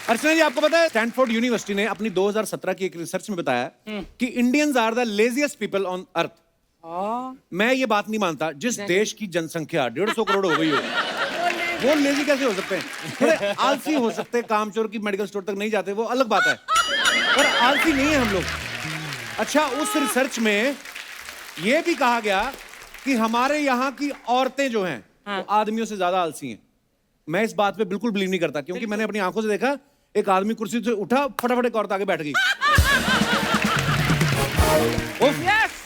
अर्चना जी, आपको पता है स्टैनफोर्ड यूनिवर्सिटी ने अपनी 2017 की एक रिसर्च में बताया कि Indians are the laziest people on earth. मैं ये बात नहीं मानता, जिस देश की जनसंख्या 150 करोड़ हो गई हो वो लेजी कैसे हो सकते हैं? थोड़े आलसी हो सकते हैं, कामचोर की मेडिकल स्टोर तक नहीं जाते, वो अलग बात है, पर आलसी नहीं है हम लोग। अच्छा, उस रिसर्च में ये भी कहा गया कि हमारे यहाँ की औरतें जो हैं वो आदमियों से ज्यादा आलसी हैं। मैं इस बात पे बिल्कुल बिलीव नहीं करता, क्योंकि मैंने अपनी आंखों से देखा, एक आदमी कुर्सी से उठा, फटाफट एक औरत आगे बैठ गई।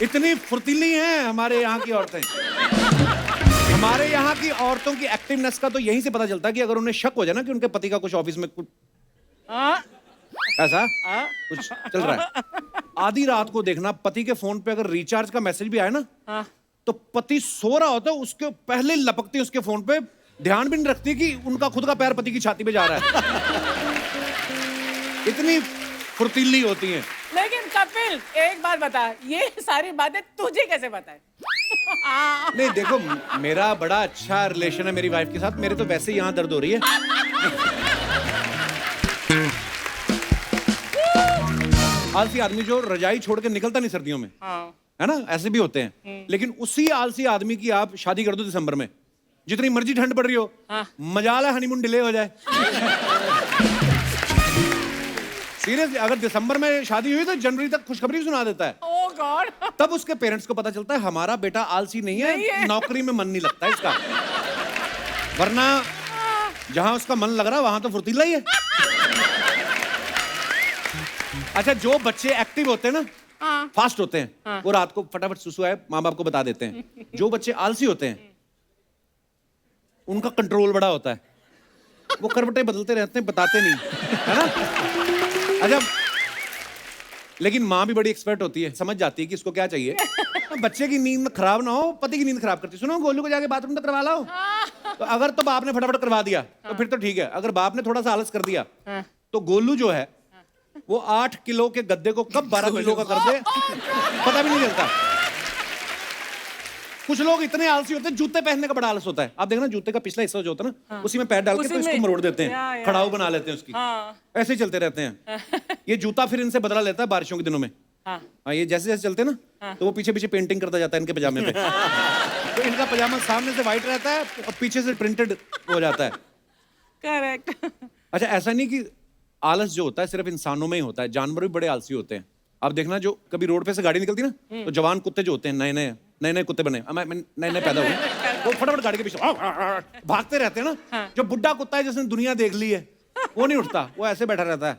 इतनी फुर्तीली हैं हमारे यहाँ की औरतें। हमारे यहाँ की औरतों की एक्टिवनेस का तो यहीं से पता चलता है कि अगर उन्हें शक हो जाए ना कि उनके पति का कुछ ऑफिस में कुछ ऐसा कुछ चल रहा है, आधी रात को देखना पति के फोन पे अगर रिचार्ज का मैसेज भी आए ना, तो पति सो रहा होता है, उसके पहले लपकती उसके फोन पे, ध्यान भी नहीं रखती कि उनका खुद का पैर पति की छाती पे जा रहा है। इतनी फुर्तीली होती हैं। लेकिन कपिल, एक बात बता, ये सारी बातें तुझे कैसे पता है? नहीं देखो, मेरा बड़ा अच्छा रिलेशन है मेरी वाइफ के साथ, मेरे तो वैसे ही यहाँ दर्द हो रही है। आलसी आदमी जो रजाई छोड़ के निकलता नहीं सर्दियों में, है ना, ऐसे भी होते हैं। लेकिन उसी आलसी आदमी की आप शादी कर दो दिसंबर में, जितनी मर्जी ठंड पड़ रही हो, मजाल है हनीमून डिले हो जाए। सीरियसली, अगर दिसंबर में शादी हुई तो जनवरी तक खुशखबरी सुना देता है। ओह गॉड। तब उसके पेरेंट्स को पता चलता है हमारा बेटा आलसी नहीं है, नौकरी में मन नहीं लगता इसका, वरना जहां उसका मन लग रहा है वहां तो फुर्तीला ही है। अच्छा, जो बच्चे एक्टिव होते हैं ना, फास्ट होते हैं, वो रात को फटाफट सुसु आए माँ बाप को बता देते हैं। जो बच्चे आलसी होते हैं उनका कंट्रोल बड़ा होता है, वो करवटें बदलते रहते हैं, बताते नहीं, है ना। अच्छा, लेकिन माँ भी बड़ी एक्सपर्ट होती है, समझ जाती है कि इसको क्या चाहिए। बच्चे की नींद खराब ना हो, पति की नींद खराब करती है। सुनो, गोलू को जाके बाथरूम तक करवा लाओ। तो अगर तो बाप ने फटाफट करवा दिया तो फिर तो ठीक है, अगर बाप ने थोड़ा सा आलस कर दिया तो गोलू जो है वो 8 किलो के गद्दे को कब 12 किलो का कर दे पता भी नहीं चलता। कुछ लोग इतने आलसी होते हैं, जूते पहनने का बड़ा आलस होता है। आप देखना, जूते का पिछला हिस्सा जो होता है ना, उसी में पैर डाल के तो इसको मरोड़ देते हैं, खड़ाऊ बना लेते हैं उसकी, ऐसे ही चलते रहते हैं। ये जूता फिर इनसे बदला लेता है बारिशों के दिनों में। हाँ, ये जैसे जैसे चलते हैं ना, तो वो पीछे पीछे पेंटिंग करता जाता है इनके पजामे पे। तो इनका पजामा सामने से व्हाइट रहता है और पीछे से प्रिंटेड हो जाता है। करेक्ट। अच्छा, ऐसा नहीं कि आलस जो होता है सिर्फ इंसानों में ही होता है, जानवर भी बड़े आलसी होते हैं। आप देखना, जो कभी रोड पे से गाड़ी निकलती ना, तो जवान कुत्ते जो होते हैं, नए नए कुत्ते बने, नए नए पैदा हुए, वो फटाफट गाड़ी के पीछे भागते रहते हैं ना। जो बुड्ढा कुत्ता है जिसने दुनिया देख ली है, वो नहीं उठता, वो ऐसे बैठा रहता है।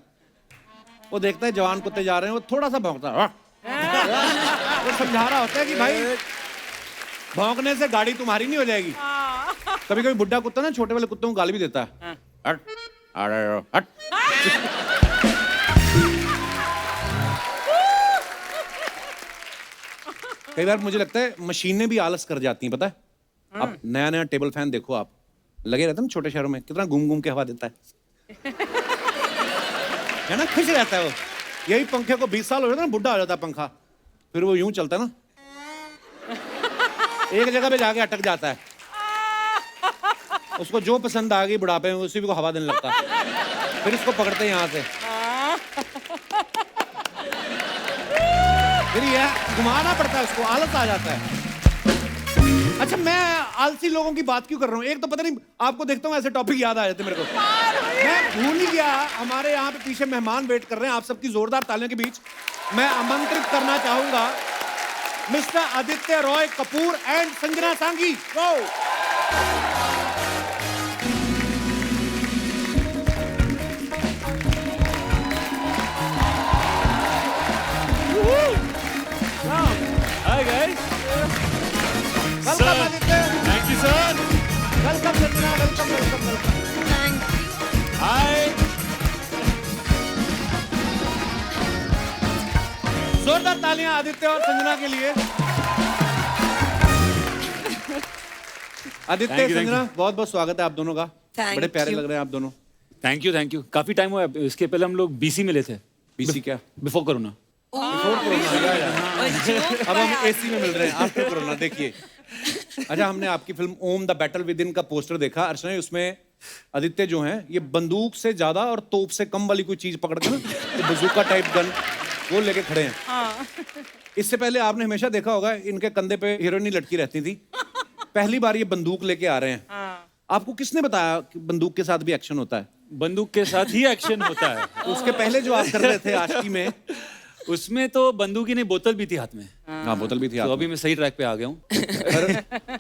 वो देखता है जवान कुत्ते जा रहे हैं, वो थोड़ा सा भौंकता है, वो समझा रहा होता है कि भाई भौंकने से गाड़ी तुम्हारी नहीं हो जाएगी। कभी कभी बुड्ढा कुत्ता ना छोटे वाले कुत्तों को गाली भी देता है, हट हट। कई बार मुझे लगता है मशीनें भी आलस कर जाती हैं, पता है। अब नया नया टेबल फैन देखो आप, लगे रहते हैं ना छोटे शहरों में, कितना घूम घूम के हवा देता है ना, खुश रहता है वो। यही पंखे को 20 साल हो जाता है ना, बुढ़ा हो जाता है पंखा, फिर वो यूं चलता है ना, एक जगह पे जाके अटक जाता है। उसको जो पसंद आ गई बुढ़ापे में, उसी को हवा देने लगता है, फिर उसको पकड़ते हैं यहाँ से, फिर यह घुमाना पड़ता है उसको, आलस आ जाता है। अच्छा, मैं आलसी लोगों की बात क्यों कर रहा हूँ? एक तो पता नहीं, आपको देखता हूँ ऐसे टॉपिक याद आ जाते मेरे को, मैं भूल ही गया। हमारे यहाँ पे पीछे मेहमान वेट कर रहे हैं, आप सबकी जोरदार तालियों के बीच मैं आमंत्रित करना चाहूंगा मिस्टर आदित्य रॉय कपूर एंड संजना सांगी। Hi guys. Welcome Aditya. Thank you sir. Welcome Sanjana. Welcome. Thank you. Hi. जोरदार तालियां आदित्य और संजना के लिए। आदित्य, Thank you, संजना, बहुत बहुत स्वागत है आप दोनों का। Thank बड़े प्यारे you. लग रहे हैं आप दोनों। Thank you. काफी टाइम हुआ, इसके पहले हम लोग BC मिले थे। बीसी क्या? Before corona. अब हम एसी में मिल रहे हैं आफ्टर कोरोना। देखिए, अच्छा, हमने आपकी film Om the battle within का पोस्टर देखा। अर्चना, उसमें आदित्य जो हैं ये बंदूक से ज्यादा और तोप से कम वाली कोई चीज पकड़ के ना तो बंदूका टाइप गन वो लेके खड़े हैं। हाँ। इससे पहले आपने हमेशा देखा होगा इनके कंधे पे हीरोइनी लटकी रहती थी, पहली बार ये बंदूक लेके आ रहे हैं। हाँ। आपको किसने बताया कि बंदूक के साथ भी एक्शन होता है? बंदूक के साथ ही एक्शन होता है। उसके पहले जो आप कर रहे थे आशिकी में, उसमें तो बंदूक ही नहीं, बोतल भी थी हाथ में। हाँ बोतल भी थी तो आप अभी मैं सही ट्रैक पे आ गया हूँ।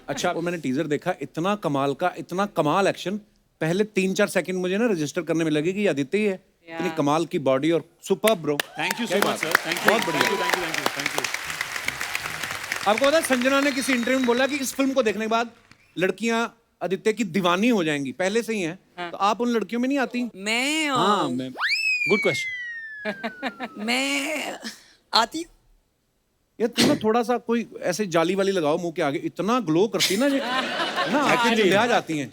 अच्छा वो मैंने टीजर देखा, इतना कमाल का, इतना कमाल एक्शन, पहले 3-4 सेकंड मुझे ना रजिस्टर करने में लगे कि ये आदित्य ही है। इतनी कमाल की बॉडी और super bro. Thank you so much sir, thank you, बहुत बढ़िया। Thank you, thank you, thank you, thank you. आपको पता है संजना ने किसी इंटरव्यू में बोला कि इस फिल्म को देखने के बाद लड़कियां आदित्य की दीवानी हो जाएंगी, पहले से ही हैं। तो आप उन लड़कियों में नहीं आती? हाँ मैं, गुड क्वेश्चन। मैं आती हूँ। यार तुम ना थोड़ा सा कोई ऐसे जाली वाली लगाओ मुंह के आगे, इतना ग्लो करती ना ये ना आंखें चिल्ला जाती हैं।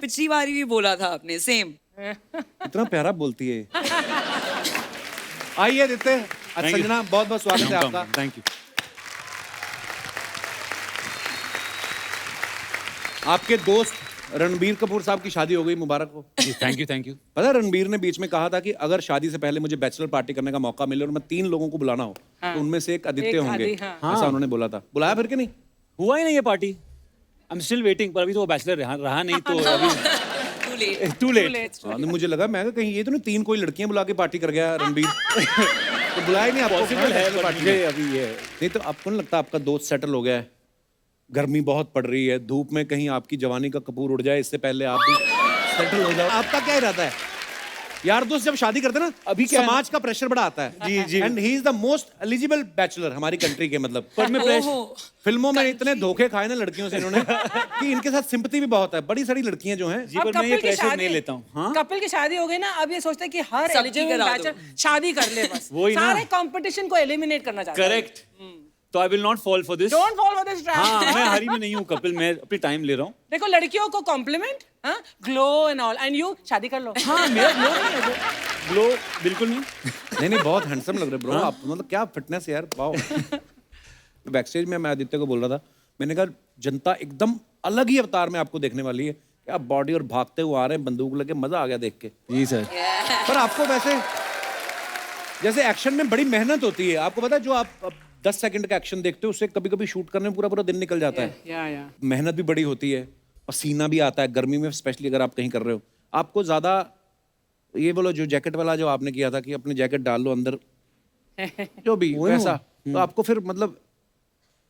पिछली बार भी बोला था आपने सेम। इतना प्यारा बोलती है। आइए आदित्य। Thank you. संजना बहुत बहुत स्वागत है आपका। Thank you. आपके दोस्त रणबीर कपूर साहब की शादी हो गई, मुबारक हो। Thank you, thank you. पता है रणबीर ने बीच में कहा था कि अगर शादी से पहले मुझे बैचलर पार्टी करने का मौका मिले और मैं 3 लोगों को बुलाना हो तो उनमें से एक आदित्य एक होंगे। आदि, हाँ। ऐसा उन्होंने बोला था। बुलाया फिर कि नहीं? हुआ ही नहीं ये party. I am still waiting, पर अभी तो वो बैचलर रहा नहीं तो अभी टू लेट। To late. हाँ, तो मुझे लगा मैं कहा कहीं ये तो नहीं 3 कोई लड़कियां बुला के पार्टी कर गया रणबीर। तो बुलाया नहीं आपको? पॉसिबल है bachelor पर party मुझे में। अभी ये नहीं तो आपको नहीं लगता आपका दोस्त सेटल हो गया है? गर्मी बहुत पड़ रही है, धूप में कहीं आपकी जवानी का कपूर उड़ जाए, इससे पहले आप भी सेटल हो जाओ। आपका क्या इरादा है? यार दोस्त जब शादी करते हैं ना, अभी क्या है? समाज का प्रेशर बड़ा आता है। जी, जी। And he is the most eligible bachelor हमारी कंट्री के, मतलब। पर मैं ओहो। फिल्मों में इतने धोखे खाए ना लड़कियों से इन्होंने कि इनके साथ सिंपैथी भी बहुत है। बड़ी सारी लड़कियां जो हैं जी, पर मैं ये प्रेशर नहीं लेता हूँ। हाँ कपिल की शादी हो गई ना, अब ये सोचते हैं कि हर सबकी एलिजिबल करा दो। बैचलर शादी कर ले बस। वही ना। सारे कंपटीशन को एलिमिनेट करना चाहते हैं। करेक्ट। तो I will not fall for this. Don't follow this trap. हाँ मैं हरी में नहीं हूँ कपिल, मैं अपनी टाइम ले रहा हूँ। देखो लड़कियों को कॉम्प्लीमेंट, हाँ, glow and all, and you शादी कर लो। हाँ मेरा ग्लो नहीं है, ग्लो बिल्कुल नहीं। नहीं बहुत हैंडसम लग रहे ब्रो आप, मतलब क्या फिटनेस है यार, वाओ। बैकस्टेज में मैं आदित्य को बोल रहा था, मैंने कहा जनता एकदम अलग ही अवतार में आपको देखने वाली है। क्या बॉडी और भागते हुए आ रहे हैं बंदूक लेके, मजा आ गया देख के। जी सर। पर आपको वैसे जैसे एक्शन में बड़ी मेहनत होती है, आपको पता है जो आप 10 सेकंड का एक्शन देखते हो उससे कभी कभी शूट करने में पूरा पूरा दिन निकल जाता है। या मेहनत भी बड़ी होती है, पसीना भी आता है गर्मी में, स्पेशली अगर आप कहीं कर रहे हो। आपको ज्यादा ये बोलो जो जैकेट वाला जो आपने किया था कि अपनी जैकेट डाल लो अंदर, जो भी वैसा, तो आपको फिर मतलब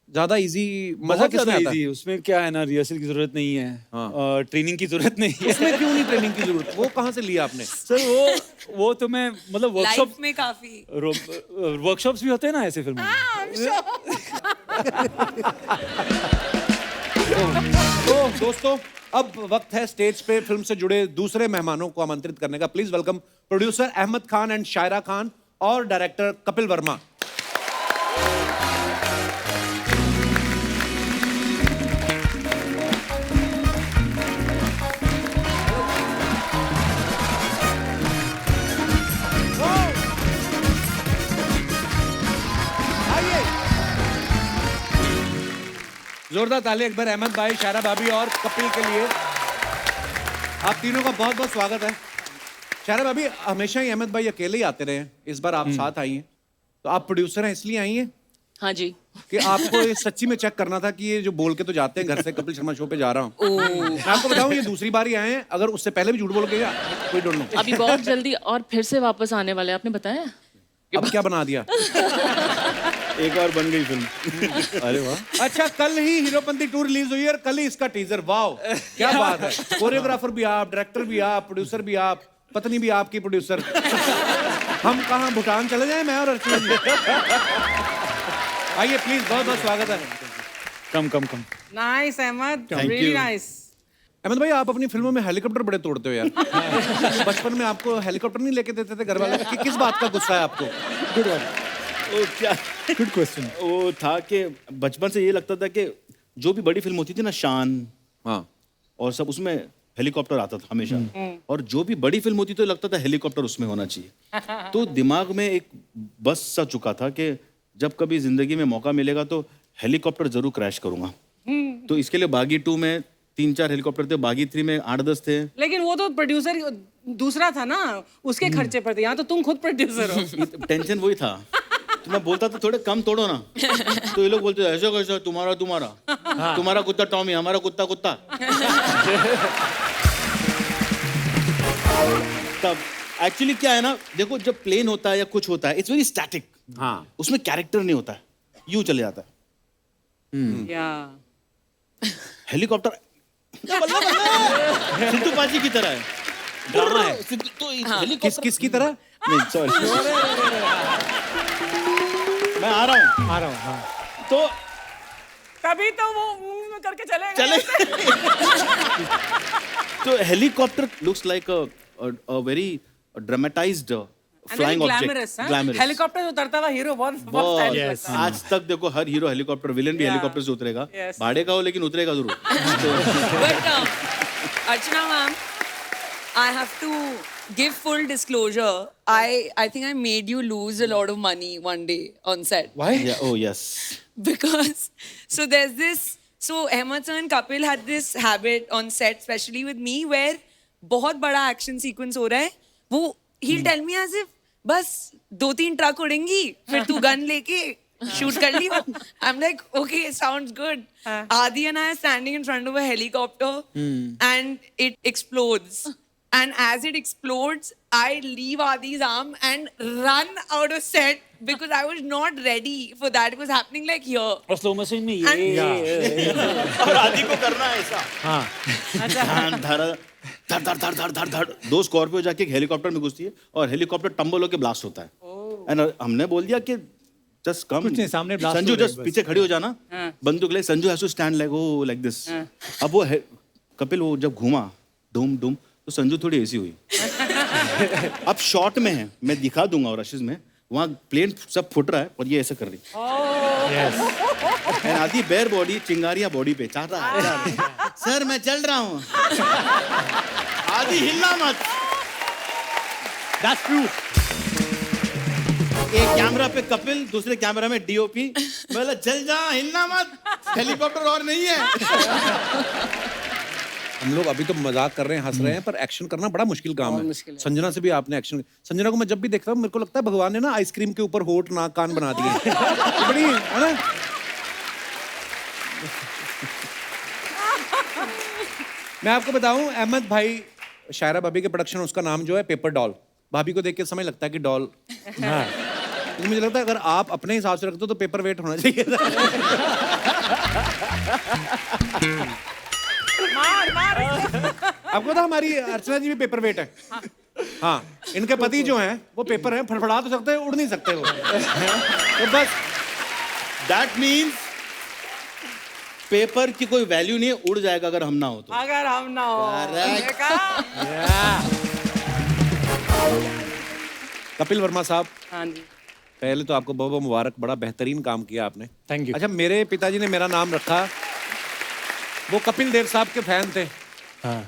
ज्यादा इजी, मजा बहुत किसमें ज्यादा आता है? इजी, उसमें क्या है ना, रिहर्सल की जरूरत नहीं है, हाँ। ट्रेनिंग की जरूरत नहीं है। उसमें क्यों नहीं ट्रेनिंग की जरूरत? वो कहाँ से लिया आपने? सर वो तो मैं मतलब वर्कशॉप लाइफ में काफी वर्कशॉप्स भी होते हैं ना ऐसे फिल्मों में। तो दोस्तों अब वक्त है स्टेज पे फिल्म से जुड़े दूसरे मेहमानों को आमंत्रित करने का। Please welcome producer Ahmed Khan and Shaira Khan और डायरेक्टर कपिल वर्मा। आइए जोरदार ताली एक बार अहमद भाई, शायरा भाभी और कपिल के लिए। आप तीनों का बहुत बहुत स्वागत है। शायरा भाभी, हमेशा ही अहमद भाई अकेले ही आते रहे हैं, इस बार आप साथ आई हैं, तो आप प्रोड्यूसर हैं इसलिए आई हैं हाँ जी। कि आपको ये सच्ची में चेक करना था कि ये जो बोल के तो जाते हैं घर से कपिल शर्मा शो पे जा रहा हूँ। मैं आपको बताऊं ये दूसरी बार ही आए हैं, अगर उससे पहले भी झूठ बोल के कोई डोंट नो। अभी बहुत जल्दी और फिर से वापस आने वाले हैं, आपने बताया? अब क्या बना दिया? एक और बन गई फिल्म। अरे वाह। अच्छा कल ही हीरोपंती 2 रिलीज हुई है और कल ही इसका टीजर। वाओ क्या बात है। कोरियोग्राफर भी आप, डायरेक्टर भी आप, प्रोड्यूसर भी आप, पत्नी भी आपकी प्रोड्यूसर। हम कहाँ भूटान चले जाएं मैं और अर्चना जी? आइए प्लीज, बहुत बहुत स्वागत है। Come. Nice Ahmed, Thank really you. Nice. Ahmed भाई आप अपनी फिल्मों में हेलीकॉप्टर बड़े तोड़ते हो यार। बचपन में आपको हेलीकॉप्टर नहीं लेके देते थे घर वाले? कि किस बात का गुस्सा है आपको? गुड वन, वो क्या, गुड क्वेश्चन। वो था कि बचपन से ये लगता था कि जो भी बड़ी फिल्म होती थी ना, शान हाँ और सब, उसमें हेलीकॉप्टर आता था हमेशा। और जो भी बड़ी फिल्म होती तो लगता था हेलीकॉप्टर उसमें होना चाहिए। तो दिमाग में एक बस सा चुका था कि जब कभी जिंदगी में मौका मिलेगा तो हेलीकॉप्टर जरूर क्रैश करूंगा। तो इसके लिए बागी 2 में 3-4 हेलीकॉप्टर थे, बागी 3 में 8-10 थे। लेकिन वो तो प्रोड्यूसर दूसरा था ना, उसके खर्चे पर थे। यहाँ तो तुम खुद प्रोड्यूसर हो। टेंशन वही था। तो मैं बोलता था थोड़े कम तोड़ो ना, तो ये लोग बोलते थे ऐसा कैसा, तुम्हारा कुत्ता टॉमी, हमारा कुत्ता कुत्ता। तब एक्चुअली क्या है ना, देखो जब प्लेन होता है या कुछ होता है, इट्स वेरी स्टैटिक। हाँ उसमें कैरेक्टर नहीं होता है, यूं चले जाता है। या हेलीकॉप्टर सिद्धू पाजी की तरह है, ड्रामा है। तो हेलीकॉप्टर किसकी तरह? नहीं सॉरी, मैं आ रहा हूँ। हाँ तो तभी तो वो करके चले तो helicopter looks like a very dramatised flying object, glamorous. Helicopter से उतरता हुआ हीरो बहुत बहुत stylish yes. लगता है। आज तक देखो हर हीरो हेलीकॉप्टर, विलेन भी Yeah. हेलीकॉप्टर से उतरेगा, Yes. भाड़े का हो लेकिन उतरेगा जरूर। But Archana ma'am, I have to give full disclosure. I think I made you lose a lot of money one day on set. Why? Yeah, oh yes. Because so there's this, so Ahmed sir and Kapil had this habit on set, especially with me, where बहुत बड़ा action sequence हो रहा है, वो he'll tell me as if बस 2-3 truck उड़ेंगी, फिर तू gun लेके shoot कर लियो. I'm like, okay, sounds good. Adi and I are standing in front of a helicopter and it explodes. And as it explodes, I leave Adi's arm and run out of set because I was not ready for that. It was happening like here. और slow motion में And- ये और आदि को करना है ऐसा। हाँ धड़ धड़ धड़ धड़ धड़ धड़ धड़। 2 स्कॉर्पियो जाके एक हेलीकॉप्टर में घुसती है और हेलीकॉप्टर टंबल होके ब्लास्ट होता है। एंड हमने बोल दिया कि जस्ट कम, कुछ नहीं, सामने blast संजू हो रही है जस्ट बस। पीछे खड़ी हो जाना, बंदूक ले, Sanju has to stand like oh like this. अब वो कपिल वो जब घूमा डूम डूम तो संजू थोड़ी ऐसी हुई। अब शॉट में है, मैं दिखा दूंगा और रशीज में, वहाँ प्लेन सब फुट रहा है और ये ऐसा कर रही है। आधी बेयर बॉडी, चिंगारिया बॉडी पे चाह रहा है सर मैं चल रहा हूँ। आधी हिलना मत। That's true. एक कैमरा पे कपिल, दूसरे कैमरा में डीओपी। बोला चल जा, हिलना मत, हेलीकॉप्टर और नहीं है। हम लोग अभी तो मजाक कर रहे हैं, हंस रहे हैं, पर एक्शन करना बड़ा मुश्किल काम है। संजना से भी आपने एक्शन, संजना को मैं जब भी देखता हूँ मेरे को लगता है भगवान ने ना आइसक्रीम के ऊपर होठ नाक कान बना दिए। बड़ी है ना। मैं आपको बताऊं, अहमद भाई, शायरा भाभी के प्रोडक्शन, उसका नाम जो है पेपर डॉल। भाभी को देख के समय लगता है कि डॉल। तो मुझे लगता है अगर आप अपने हिसाब से रखते हो तो पेपर वेट होना चाहिए था। मार आपको पता हमारी अर्चना जी भी पेपर वेट है। हाँ, इनके पति जो हैं वो पेपर हैं, फड़फड़ा तो सकते हैं, उड़ नहीं सकते वो। तो बस दैट मीन्स पेपर की कोई वैल्यू नहीं है, उड़ जाएगा अगर हम ना हो तो। अगर हम ना हो। Correct. देखा? कपिल वर्मा साहब, हाँ जी। पहले तो आपको बहुत बहुत मुबारक, बड़ा बेहतरीन काम किया आपने। Thank you. अच्छा, मेरे पिताजी ने मेरा नाम रखा, वो कपिल देव साहब के फैन थे। हाँ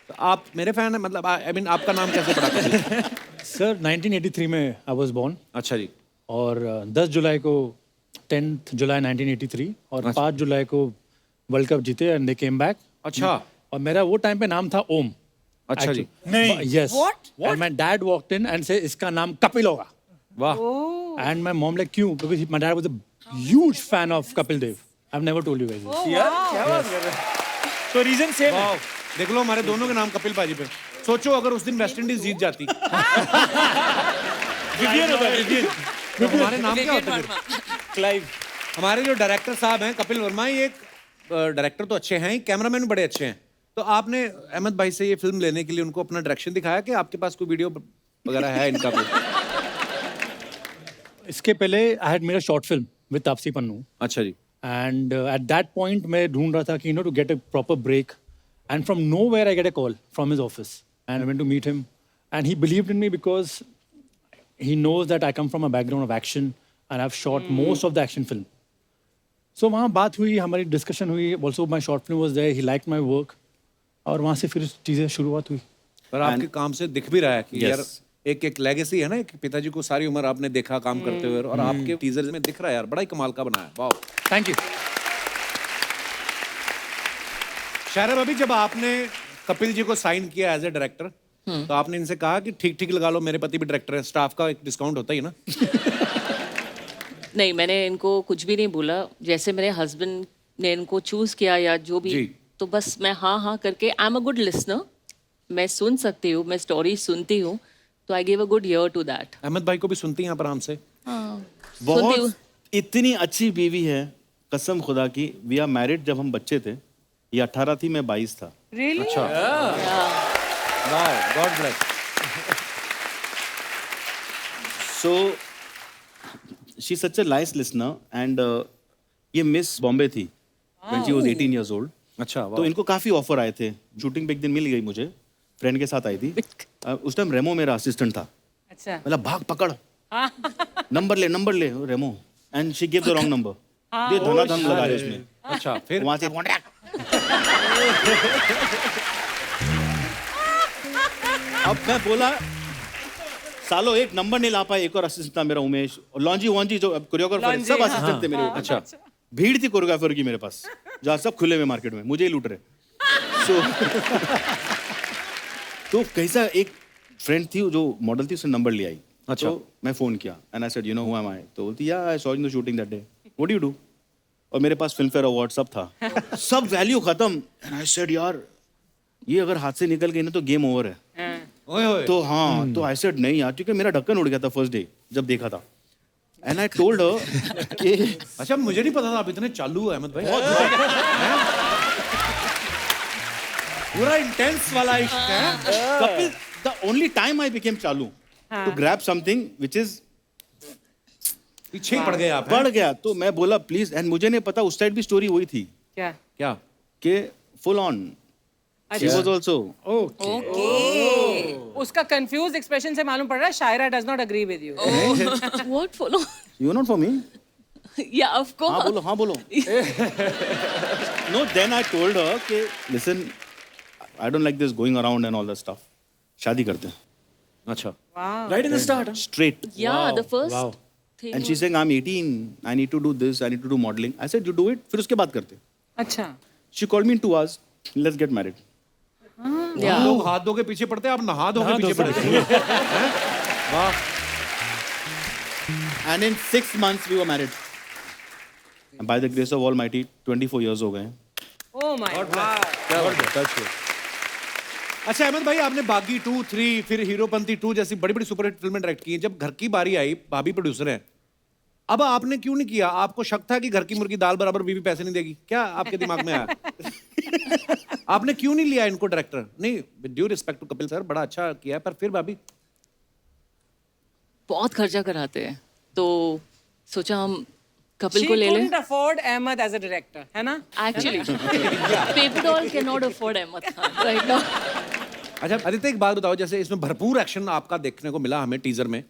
तो आप मेरे फैन हैं, मतलब आई मीन आपका नाम कैसे पड़ा कपिल? सर 1983 में आई वाज बोर्न अच्छा जी। और 10 जुलाई को 10th जुलाई 1983 और 5 जुलाई को वर्ल्ड कप जीते एंड दे केम बैक। अच्छा। और मेरा वो टाइम पे नाम था ओम। अच्छा जी। नहीं yes What? And my dad walked in and say इसका नाम कपिल होगा। वाह। एंड माय मॉम लाइक क्यों? Because my dad was a huge fan of Kapil Dev. I have never told you guys. तो रीजन सेम है। वाह, देख लो हमारे दोनों के नाम कपिल पाजी पे। सोचो अगर उस दिन वेस्ट इंडीज जीत जाती विवियन होता है, विवियन। तो हमारे नाम क्या होते फिर? क्लाइव। हमारे जो डायरेक्टर साहब हैं कपिल वर्मा, ये एक डायरेक्टर तो अच्छे हैं ही, कैमरामैन भी बड़े अच्छे हैं। तो आपने अहमद भाई से ये फिल्म लेने के लिए उनको अपना डायरेक्शन दिखाया कि आपके पास कोई वीडियो वगैरह है इनका कोई? इसके पहले I had made a short film with Taapsee Pannu अच्छा जी। एंड एट दैट पॉइंट मैं ढूंढ रहा था कि to get a proper break and from nowhere I get a call from his office and I went to meet him and he believed in me because he knows that I come from a background of action and I've shot most of the action film. So वहाँ बात हुई, हमारी discussion हुई, also my short film was there, he liked my work और वहाँ से फिर चीज़ें शुरुआत हुई। पर आपके काम से दिख भी रहा है कि Yes. यार एक एक लेगेसी है ना, एक पिताजी को सारी उम्र आपने देखा काम करते हुए, और आपके टीजर में दिख रहा है यार, बड़ा ही कमाल का बनाया। वाह। Thank you. शायरा भाभी, जब आपने कपिल जी को साइन किया एज ए डायरेक्टर, तो आपने इनसे कहा कि ठीक ठीक लगा लो, मेरे पति भी डायरेक्टर है, स्टाफ का एक डिस्काउंट होता ही है ना? नहीं, मैंने इनको कुछ भी नहीं बोला। जैसे मेरे हस्बैंड ने इनको चूज किया या जो भी, जी। तो बस मैं हाँ हाँ करके, I am a good listener, मैं सुन सकती हूँ, मैं स्टोरी सुनती हूँ, तो I give a good ear to that. Ahmed भाई को भी सुनती हैं आप आराम से? हाँ, सुनती हूँ। बहुत इतनी अच्छी बीवी है, कसम खुदा की। वी आर मैरिड जब हम बच्चे थे, ये 18 थी, मैं 22 था। Really? अच्छा, वाह, God bless. So she's such a nice listener and ये मिस बॉम्बे थी when she was 18 years old. अच्छा, तो वाह। इनको काफी ऑफर आए थे। शूटिंग पे एक दिन मिल गई मुझे, फ्रेंड के साथ आई थी। उस टाइम रेमो मेरा असिस्टेंट था। अच्छा। मतलब भाग पकड़, नंबर ले Remo, and she give the wrong number. ये धनाधन लगा रहे उसमें। अच्छा, फिर वहां से अब मैं बोला, सालों एक नंबर नहीं ला पाए। एक और असिस्टेंट था मेरा, उमेश, और लॉन्जी वॉन्जी जो कोरियोग्राफर, सब असिस्टेंट थे मेरे। अच्छा, भीड़ थी कोरियोग्राफर की मेरे पास, जहाँ सब खुले हुए मार्केट में, मुझे ही लूट रहे। तो कैसा, एक फ्रेंड थी जो मॉडल थी, उसने नंबर ले आई। अच्छा। तो मैं फोन किया and I said, you know who am I? तो बोलती, या I saw in the shooting that day, what do you do? और मेरे पास फिल्म फेयर अवार्ड सब था, सब वैल्यू खत्म। एंड आई सेड, यार ये अगर हाथ से निकल गई ना तो गेम ओवर है। ओए ओए, तो हाँ, तो आई सेड नहीं यार, क्योंकि मेरा ढक्कन उड़ गया था फर्स्ट डे जब देखा था। एंड आई टोल्ड हर कि अच्छा, मुझे नहीं पता था आप इतने चालू हो अहमद भाई। पूरा इंटेंस वाला इश्क है। Kapil, the only time I became चालू to grab something which is, पीछे ही पड़ गए आप, हैं? पड़ गया। तो मैं बोला प्लीज, एंड मुझे नहीं पता उस साइड भी स्टोरी वही थी क्या? क्या? कि full on she was also. उसका कंफ्यूज एक्सप्रेशन से मालूम पड़ रहा है Shaira does not agree with you. What follow? You not for me? Yeah, of course. हाँ बोलो no, then I told her कि listen, I don't like this going around and all that stuff, शादी करते हैं अच्छा, Right in the start. Huh? Straight. Yeah, the first thing. And she's saying, I'm 18, I need to do this, I need to do modeling. I said, you do it, फिर उसके बाद करते। अच्छा। She called me in 2 hours, let's get married. Yeah. लोग हाथ धो के पीछे पड़ते हैं, आप नहा धो के पीछे पड़ते हैं। हैं? वाह। And in 6 months we were married. And by the grace of Almighty, 24 years हो गए हैं। Oh my God. अच्छा अहमद भाई, आपने बागी 2, 3, फिर हीरोपंती 2 जैसी बड़ी बड़ी सुपरहिट फिल्में डायरेक्ट की हैं। जब घर की बारी आई, भाभी प्रोड्यूसर हैं, अब आपने क्यों नहीं किया? आपको शक था कि घर की मुर्गी दाल बराबर बीवी पैसे नहीं देगी, क्या आपके दिमाग में आया? आपने क्यों नहीं लिया इनको डायरेक्टर? नहीं, with due respect to Kapil sir, बड़ा अच्छा किया है, पर फिर भाभी बहुत खर्चा कराते हैं, तो सोचा हम कपिल She को ले लें। couldn't afford Ahmed as a director, है ना? Actually, Paper Doll cannot afford Ahmed Khan right now. अच्छा आदित्य, एक बात बताओ, जैसे इसमें भरपूर एक्शन आपका देखने को मिला हमें टीजर में,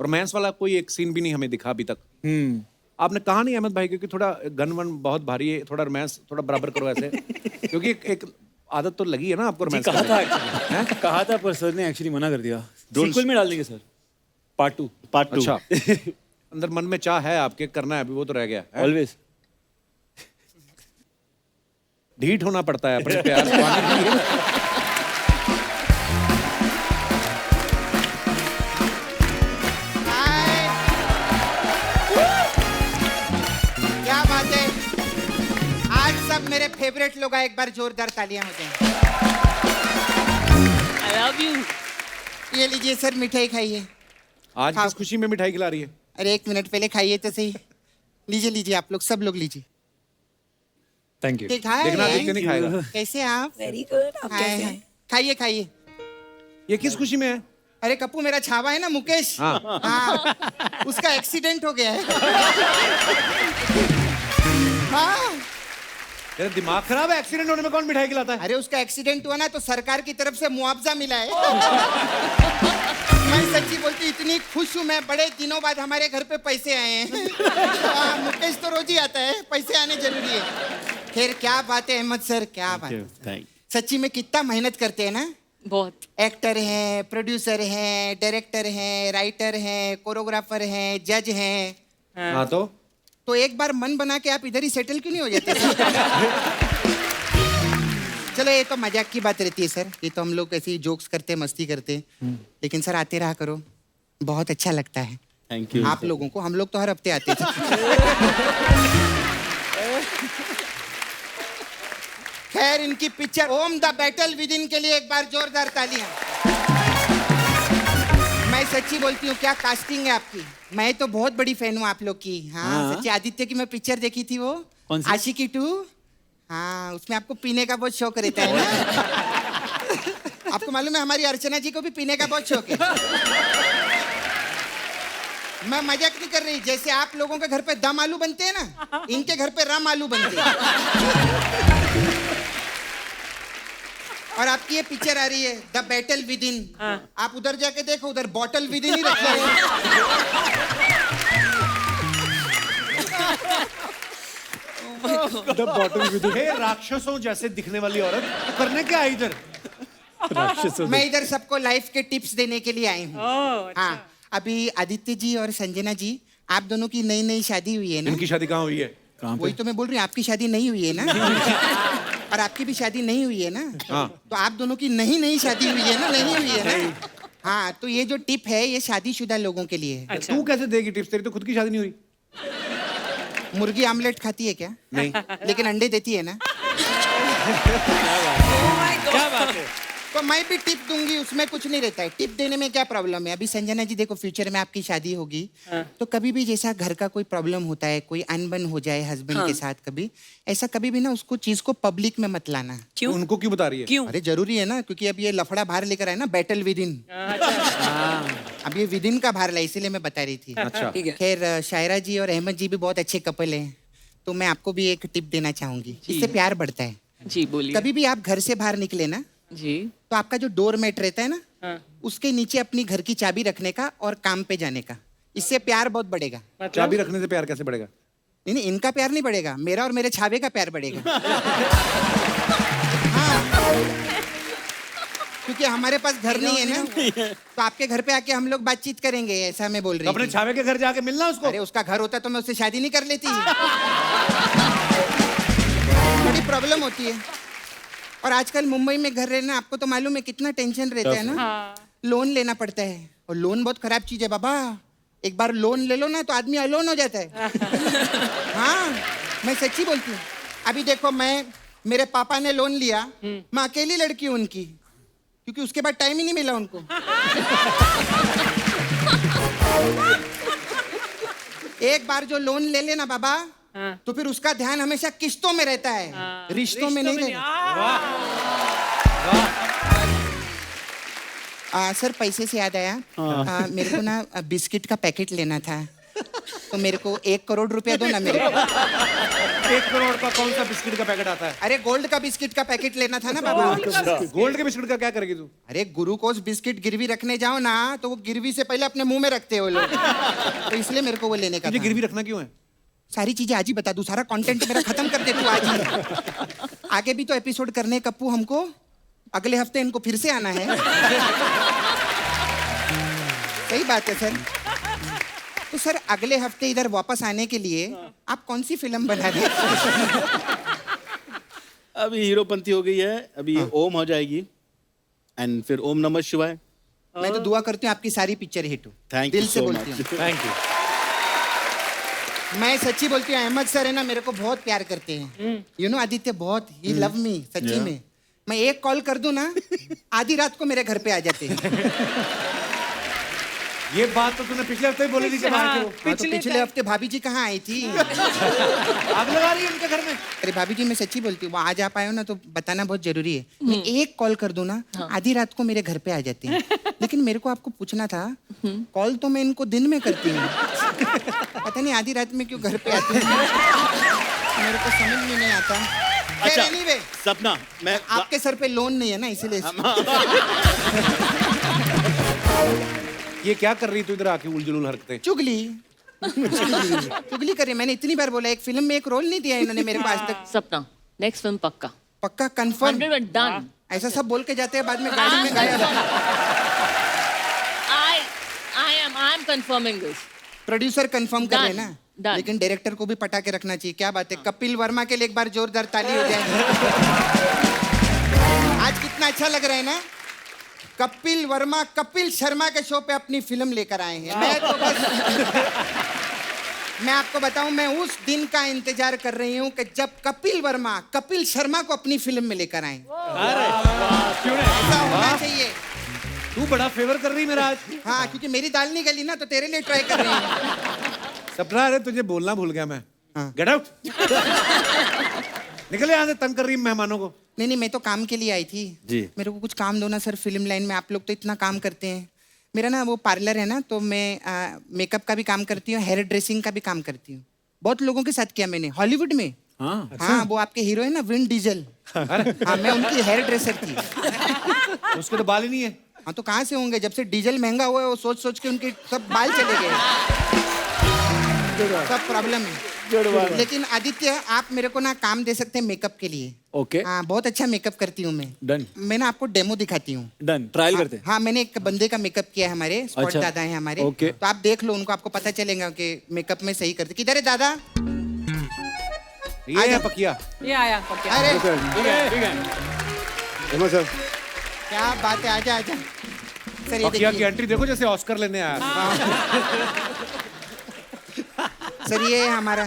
रोमांस वाला कोई एक सीन भी नहीं हमें दिखा अभी तक। आपने कहा नहीं अहमद भाई, क्योंकि थोड़ा गन वन बहुत भारी है, थोड़ा रोमांस थोड़ा बराबर करो ऐसे, क्योंकि एक आदत तो लगी है ना आपको रोमांस कहा था actually. कहा था पर सर ने एक्चुअली मना कर दिया। सीक्वल में डाल देंगे सर, पार्ट 2। Part 2. अच्छा, अंदर मन में चाह है आपके, करना है अभी, वो तो रह गया है। ऑलवेज। ढीठ होना पड़ता है अपने प्यार से पाने के लिए। क्या बात है, आज सब मेरे फेवरेट लोग आए, एक बार जोरदार तालियां हो जाएं। I love you. ये लीजिए सर, मिठाई खाइए। आज किस खुशी में मिठाई खिला रही है? अरे 1 मिनट पहले खाइए तो सही। लीजिए लीजिए, आप लोग सब लोग लीजिए। Thank you. देखा है? देखना आदित्य नहीं खाएगा। कैसे आप? Very good. आप कैसे हैं? खाइए खाइए। ये किस खुशी में है? अरे कप्पू, मेरा छावा है ना मुकेश, हाँ। हाँ, उसका एक्सीडेंट हो गया है। हाँ, तेरा दिमाग खराब है? एक्सीडेंट होने में कौन मिठाई खिलाता है? अरे उसका एक्सीडेंट हुआ ना तो सरकार की तरफ से मुआवजा मिला है। मैं सच्ची बोलती इतनी खुश हूँ मैं, बड़े दिनों बाद हमारे घर पे पैसे आए हैं। हाँ, मुकेश तो रोज ही आता है, पैसे आने जरूरी है। खैर क्या बात है अहमद सर, क्या बात है। Thank सच्ची में कितना मेहनत करते हैं ना। बहुत। एक्टर है, प्रोड्यूसर है, डायरेक्टर है, राइटर है, कोरियोग्राफर है, जज है। हाँ तो एक बार मन बना के आप इधर ही सेटल क्यों नहीं हो जाते? चलो ये तो मजाक की बात रहती है सर, ये तो हम लोग ऐसे जोक्स करते हैं, मस्ती करते हैं, लेकिन सर आते रहा करो, बहुत अच्छा लगता है थैंक यू आप लोगों को। हम लोग तो हर हफ्ते आते थे। खैर इनकी picture Om the battle within के लिए एक बार जोरदार तालियां। मैं सच्ची बोलती हूँ, क्या कास्टिंग है आपकी। मैं तो बहुत बड़ी फैन हूँ आप लोग की। हाँ सच्ची, आदित्य की मैं पिक्चर देखी थी, वो कौन सी? आशिकी 2। हाँ उसमें आपको पीने का बहुत शौक रहता है ना। आपको मालूम है हमारी अर्चना जी को भी पीने का बहुत शौक है। मैं मजाक नहीं कर रही, जैसे आप लोगों के घर पे दम आलू बनते हैं ना, इनके घर पे रम आलू बनते हैं। और आपकी ये पिक्चर आ रही है द बैटल विद इन, आप उधर जाके देखो, उधर बॉटल विद इन ही रखा है। The bottom with हे राक्षसों जैसे दिखने वाली औरत, तू करने क्या आई इधर? राक्षसों मैं इधर सबको लाइफ के टिप्स देने के लिए आई हूँ। हाँ अभी आदित्य जी और संजना जी, आप दोनों की नई नई शादी हुई है ना। इनकी शादी कहाँ हुई है? वही तो मैं बोल रही हूँ, आपकी शादी नहीं हुई है ना। और आपकी भी शादी नहीं हुई है ना। हाँ। तो आप दोनों की नहीं नई शादी हुई है ना, नहीं हुई है ना। हाँ तो ये जो टिप है ये शादीशुदा लोगों के लिए है। तू कैसे देगी टिप्स? तेरी तो खुद की शादी नहीं हुई। मुर्गी आमलेट खाती है क्या? नहीं। लेकिन अंडे देती है ना। क्या बात है। तो मैं भी टिप दूंगी, उसमें कुछ नहीं रहता है। टिप देने में क्या प्रॉब्लम है? अभी संजना जी देखो, फ्यूचर में आपकी शादी होगी तो कभी भी जैसा घर का कोई प्रॉब्लम होता है, कोई अनबन हो जाए हस्बैंड के साथ, कभी ऐसा कभी भी ना उसको चीज को पब्लिक में मत लाना। क्यों? उनको क्यों बता रही है? क्यों? अरे जरूरी है ना, क्योंकि अब ये लफड़ा बाहर लेकर आए ना, बैटल विद इन। अब ये विद इन का बाहर ला, इसीलिए मैं बता रही थी। अच्छा। ठीक है। खैर शायरा जी और अहमद जी भी बहुत अच्छे कपल हैं, तो मैं आपको भी एक टिप देना चाहूंगी, इससे प्यार बढ़ता है। जी बोलिए। कभी भी आप घर से बाहर निकले ना, जी तो आपका जो डोर मैट रहता है ना, उसके नीचे अपनी घर की चाबी रखने का और काम पे जाने का, इससे प्यार बहुत बढ़ेगा। चाबी रखने से प्यार कैसे बढ़ेगा? नहीं नहीं, इनका प्यार नहीं बढ़ेगा, मेरा और मेरे छावे का प्यार बढ़ेगा। हाँ क्योंकि हमारे पास घर नहीं है ना, तो आपके घर पे आके हम लोग बातचीत करेंगे, ऐसा मैं बोल रही अपने थी। छावे के घर जाके मिलना उसको। अरे उसका घर होता तो मैं उससे शादी नहीं कर लेती। बड़ी प्रॉब्लम होती है। और आजकल मुंबई में घर रहना, आपको तो मालूम है कितना टेंशन रहता है ना। लोन लेना पड़ता है, और लोन बहुत खराब चीज है बाबा। एक बार लोन ले लो ना तो आदमी अलोन हो जाता है। हाँ मैं सच्ची बोलती हूँ। अभी देखो, मेरे पापा ने लोन लिया, मैं अकेली लड़की हूँ उनकी, क्योंकि उसके बाद टाइम ही नहीं मिला उनको। एक बार जो लोन ले लेना बाबा, तो फिर उसका ध्यान हमेशा किस्तों में रहता है, रिश्तों में नहीं रहता। सर पैसे से याद आया, मेरे को ना बिस्किट का पैकेट लेना था, तो मेरे को 1 करोड़ रुपया दो ना मेरे को। 1 करोड़ का कौन सा बिस्किट का पैकेट आता है? अरे गोल्ड का बिस्किट का पैकेट लेना था ना बाबा। गोल्ड के बिस्किट का क्या करेगी तू? अरे ग्लूकोज बिस्किट गिरवी रखने जाओ ना, तो वो गिरवी से पहले अपने मुंह में रखते हो लोग, तो इसलिए मेरे को वो लेने का तुझे था। गिरवी रखना क्यों है? सारी चीजें आज ही बता दूं, सारा कंटेंट मेरा खत्म कर दे तू आज ही। आगे भी तो एपिसोड करने कप्पू, हमको अगले हफ्ते इनको फिर से आना है। सही बात है सर। तो सर अगले हफ्ते इधर वापस आने के लिए आप कौन सी फिल्म बना रहे हैं? अभी हीरोपंती हो गई है, अभी ओम हो जाएगी, एंड फिर ओम नमः शिवाय। मैं तो दुआ करती हूँ आपकी सारी पिक्चर हिट हो। Thank you दिल से so बोलती much. हूँ। Thank you. मैं सच्ची बोलती हूँ, अहमद सर है ना, मेरे को बहुत प्यार करते हैं। यू नो आदित्य, बहुत ही लव मी सच्ची Yeah. में। मैं एक कॉल कर दूं ना, आधी रात को मेरे घर पे आ जाते हैं। ये बात तो तूने पिछले हफ्ते ही बोली थी जब आए थे वो। हाँ, तो पिछले हफ्ते भाभी जी कहाँ आई थी? आग लगा रही है उनके घर में। अरे भाभी जी मैं सच्ची बोलती हूँ, वो आज आप आए हो ना तो बताना बहुत जरूरी है। मैं एक कॉल कर दूं ना, आधी रात को मेरे घर पे आ जाते हैं। लेकिन मेरे को आपको पूछना था, कॉल तो मैं इनको दिन में करती हूँ, पता नहीं आधी रात में क्यों घर पे आते हैं, मेरे को समझ में नहीं आता। अच्छा anyway, सपना, मैं आपके सर पे लोन नहीं है ना, इसीलिए। ये क्या कर रही तू इधर आके उलझुल हरकतें? चुगली चुगली करे। मैंने इतनी बार बोला, एक फिल्म में एक रोल नहीं दिया इन्होंने मेरे को आज तक। सपना नेक्स्ट फिल्म पक्का पक्का कंफर्म? 100% डन। ऐसा सब बोल के जाते हैं, बाद में गाड़ी में गायब। I am confirming this. Producer confirm कर रहे हैं Done. ना, Done. लेकिन डायरेक्टर को भी पटा के रखना चाहिए। क्या बात है, कपिल वर्मा के लिए एक बार जोरदार ताली हो जाए। आज कितना अच्छा लग रहा है ना। कपिल वर्मा कपिल शर्मा के शो पे अपनी फिल्म लेकर आए हैं। मैं तो बस मैं आपको बताऊं, मैं उस दिन का इंतजार कर रही हूं कि जब कपिल वर्मा कपिल शर्मा को अपनी फिल्म में लेकर आए। ऐसा होना चाहिए। तू बड़ा फेवर कर रही मेरा आज। हाँ, क्योंकि मेरी दाल नहीं गली ना, तो तेरे लिए ट्राई कर रही हूँ। सपना, अरे तुझे बोलना भूल गया मैं। हाँ। Get out. निकल यहाँ से, तंग कर रही मेहमानों को। नहीं, मैं तो काम के लिए आई थी जी। मेरे को कुछ काम दो ना सर, फिल्म लाइन में। आप लोग तो इतना काम करते हैं। मेरा ना वो पार्लर है ना, तो मैं मेकअप का भी काम करती हूँ, हेयर ड्रेसिंग का भी काम करती हूँ। बहुत लोगों के साथ किया मैंने, हॉलीवुड में। हाँ, वो आपके हीरो है ना, विन डीजल। हाँ, मैं उनकी हेयर ड्रेसर थी। उसके तो बाल ही नहीं है। हाँ, तो कहाँ से होंगे? जब से डीजल महंगा हुआ है, वो सोच सोच के उनके सब बाल चले गए। सब प्रॉब्लम है। लेकिन आदित्य, आप मेरे को ना काम दे सकते हैं मेकअप के लिए। ओके, हाँ, बहुत अच्छा मेकअप करती हूँ मैं। डन। मैं ना आपको डेमो दिखाती हूँ। डन, ट्रायल करते हैं। हाँ, मैंने एक बंदे का मेकअप किया है, हमारे स्पॉट अच्छा। दादा है हमारे। ओके। तो आप देख लो उनको, आपको पता चलेगा कि मेकअप में सही करते। किधर है दादा? ये है पकिया। ये आया पक्के। अरे ठीक है। हेमा सर, क्या बात है, आजा आजा सर। ये पकिया की देखिए एंट्री देखो, जैसे ऑस्कर लेने आया। सर, ये है हमारा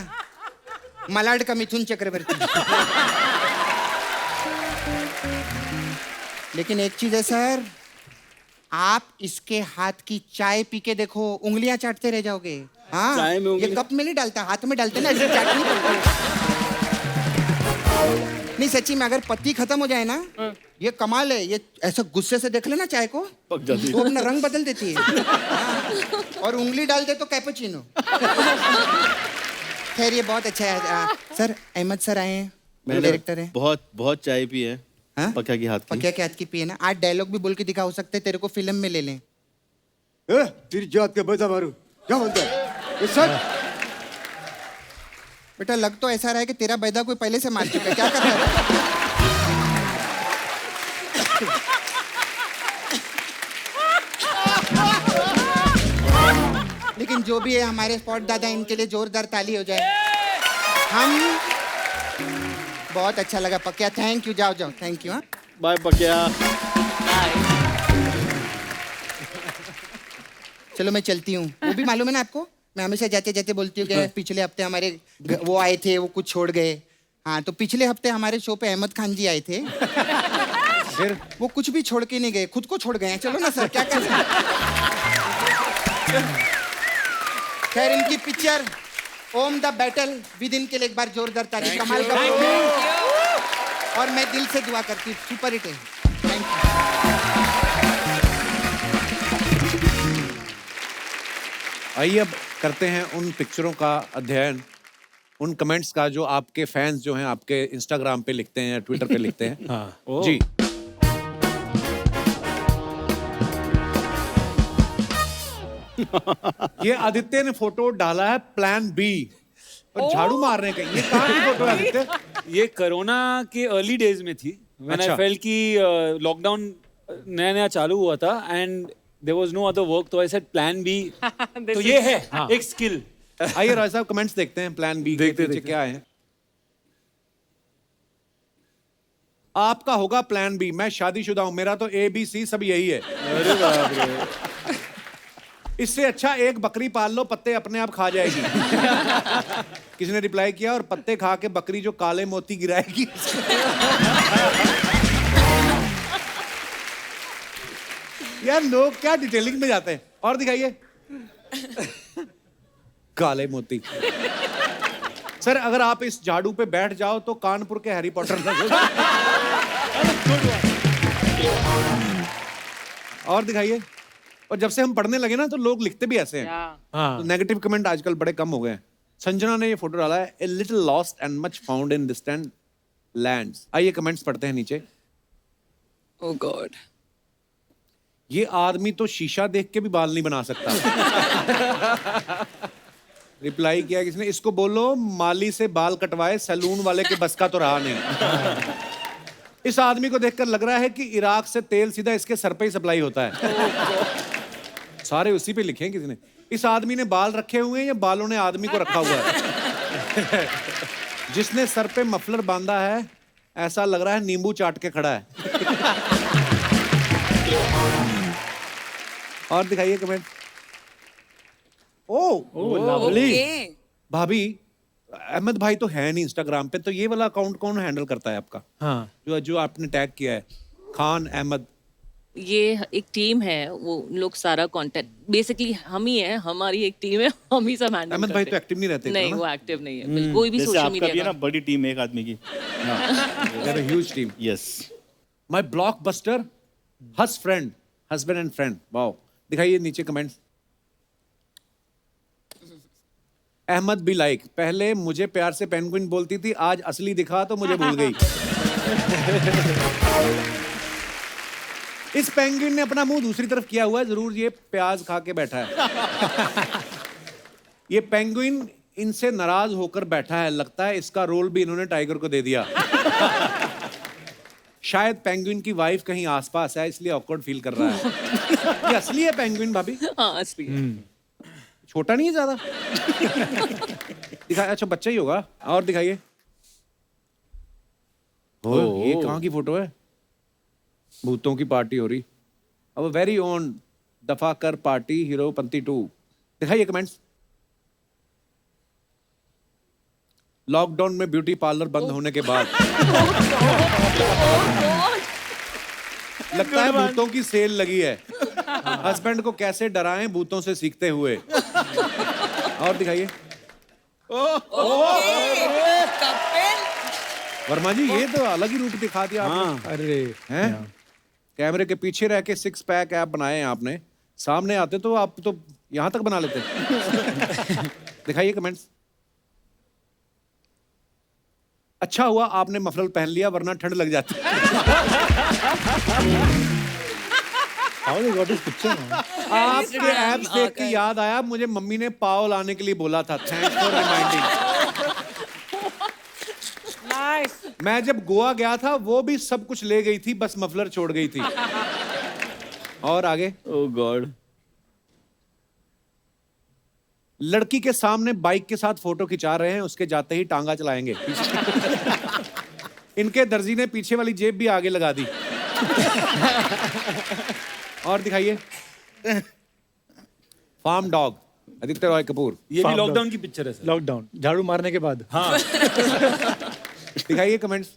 मलाड का मिथुन चक्रवर्ती। लेकिन एक चीज है सर, आप इसके हाथ की चाय पी के देखो, उंगलियां चाटते रह जाओगे। हाँ, चाय में ये उंगली- कप में नहीं डालता, हाथ में डालते ना, ऐसे चाटनी पड़ती है। नहीं सच्ची में, अगर पत्ती खत्म हो जाए ना, ये कमाल है। ये ऐसा गुस्से से देख लेना चाय को, पक जाती है। तो अपना रंग बदल देती है। हाँ, और उंगली डाल दे तो कैपुचिनो। खैर, ये बहुत अच्छा है। सर, अहमद सर आए हैं, मैंने डायरेक्टर है। बहुत बहुत चाय पी है। हाँ? पकिया की हाथ की। पकिया के हाथ की पिए ना। आज डायलॉग भी बोल के दिखा, हो सकता है तेरे को फिल्म में ले लें। तेरी जात के बता मारू, क्या बोलता है ये सच? बेटा, लग तो ऐसा रहा है कि तेरा बैदा कोई पहले से मार चुका है। क्या कर रहा है? लेकिन जो भी है, हमारे स्पॉट दादा, इनके लिए जोरदार ताली हो जाए। हम बहुत अच्छा लगा पकिया, थैंक यू। जाओ जाओ, थैंक यू। हाँ, बाय पकिया। चलो मैं चलती हूँ। वो भी मालूम है ना आपको, मैं हमेशा जाते जाते बोलती हूँ कि पिछले हफ्ते हमारे वो आए थे, वो कुछ छोड़ गए। हाँ, तो पिछले हफ्ते हमारे शो पे अहमद खान जी आए थे। फिर वो कुछ भी छोड़ के नहीं गए, खुद को छोड़ गए हैं। चलो ना सर, क्या कर सकते हैं? खैर, इनकी picture Om the battle within के लिए एक बार जोरदार ताली। कमाल का प्रोग्राम। और मैं दिल से दुआ करती हूँ, सुपर हिट है। Thank you. आइए अब करते हैं उन पिक्चरों का अध्ययन, उन कमेंट्स का जो आपके फैंस जो हैं आपके इंस्टाग्राम पे लिखते हैं या ट्विटर पे लिखते हैं। हाँ। जी। ये आदित्य ने फोटो डाला है प्लान बी, और झाड़ू मारने का। ये कहाँ की फोटो है आदित्य? ये कोरोना के अर्ली डेज में थी, व्हेन आई अच्छा। फेल्ट कि लॉकडाउन नया नया चालू हुआ था and there was no other work, तो आई सेड प्लान बी। तो ये है एक स्किल। आइए राय साहब, कमेंट्स देखते हैं प्लान बी के पीछे क्या है। आपका होगा प्लान बी, मैं शादीशुदा हूं, मेरा तो ABC सब यही है। अरे बाप रे। इससे अच्छा एक बकरी पाल लो, पत्ते अपने आप खा जाएगी। किसी ने रिप्लाई किया, और पत्ते खा के बकरी जो काले मोती गिराएगी। यार, लोग क्या डिटेलिंग में जाते हैं। और दिखाइए। काले मोती। सर, अगर आप इस झाड़ू पे बैठ जाओ तो कानपुर के हैरी पॉटर लगोगे। और दिखाइए। और जब से हम पढ़ने लगे ना, तो लोग लिखते भी ऐसे हैं। हाँ। तो नेगेटिव कमेंट आजकल बड़े कम हो गए हैं। संजना ने ये फोटो डाला है, a little lost and much found in distant lands. आइए कमेंट्स पढ़ते हैं नीचे। Oh God. ये आदमी तो शीशा देख के भी बाल नहीं बना सकता। रिप्लाई किया किसने, इसको बोलो माली से बाल कटवाए, सैलून वाले के बस का तो रहा नहीं। इस आदमी को देखकर लग रहा है कि इराक से तेल सीधा इसके सर पे ही सप्लाई होता है। सारे उसी पे लिखे हैं किसी ने। इस आदमी ने बाल रखे हुए हैं या बालों ने आदमी को रखा हुआ है? जिसने सर पे मफलर बांधा है ऐसा लग रहा है नींबू चाट के खड़ा है। और दिखाइए कमेंट। Oh lovely. Okay. भाभी, अहमद भाई तो है नहीं इंस्टाग्राम पे, तो ये वाला अकाउंट कौन हैंडल करता है आपका? हाँ, जो आपने टैग किया है, खान अहमद। ये एक टीम है, वो लोग सारा कंटेंट बेसिकली हम ही है, हमारी एक टीम है, हम ही सब हैंडल अहमद भाई तो एक्टिव नहीं रहते इतना नहीं, ना? वो एक्टिव नहीं है बिल्कुल, कोई भी जैसे सोशल आपका भी है मीडिया ना, का। बड़ी टीम है एक आदमी की। Huge team. Yes. My blockbuster hus friend, husband and friend. Wow, दिखाइए नीचे कमेंट्स। अहमद भी लाइक, पहले मुझे प्यार से पेंगुइन बोलती थी, आज असली दिखा तो मुझे भूल गई। इस पेंगुइन ने अपना मुंह दूसरी तरफ किया हुआ है, जरूर ये प्याज खा के बैठा है। ये पेंगुइन इनसे नाराज होकर बैठा है, लगता है इसका रोल भी इन्होंने टाइगर को दे दिया। शायद पेंगुइन की वाइफ कहीं आसपास है, इसलिए ऑकवर्ड फील कर रहा है। ये असली है पेंगुइन भाभी? हाँ असली है। छोटा नहीं है ज्यादा? दिखाइए, अच्छा बच्चा ही होगा। और दिखाइए। ये कहाँ की फोटो है? भूतों की पार्टी हो रही। अब वेरी ओन दफाकर पार्टी हीरोपंती 2। दिखाइए कमेंट्स। लॉकडाउन में ब्यूटी पार्लर बंद होने के बाद लगता है भूतों की सेल लगी है। हस्बैंड को कैसे डराएं भूतों से सीखते हुए। और दिखाइए। कपिल। वर्मा जी, ये तो अलग ही रूप दिखा दिया आपने। अरे हैं? कैमरे के पीछे रह के 6 पैक ऐप बनाए हैं आपने, सामने आते तो आप तो यहां तक बना लेते। दिखाइए कमेंट्स। अच्छा हुआ आपने मफलर पहन लिया, वरना ठंड लग जाती। how they got this picture? आपके ऐप्स देख के याद आया, मुझे मम्मी ने पाव लाने के लिए बोला था। Thanks for reminding. नाइस। मैं जब गोवा गया था, वो भी सब कुछ ले गई थी, बस मफलर छोड़ गई थी। और आगे। ओह गॉड। लड़की के सामने बाइक के साथ फोटो खिंचा रहे हैं, उसके जाते ही टांगा चलाएंगे। इनके दर्जी ने पीछे वाली जेब भी आगे लगा दी। और दिखाइए। Farm dog, Aditya Roy Kapoor. ये भी Farm लॉकडाउन dog. की पिक्चर है सर। लॉकडाउन, झाड़ू मारने के बाद। हाँ। दिखाइए कमेंट्स।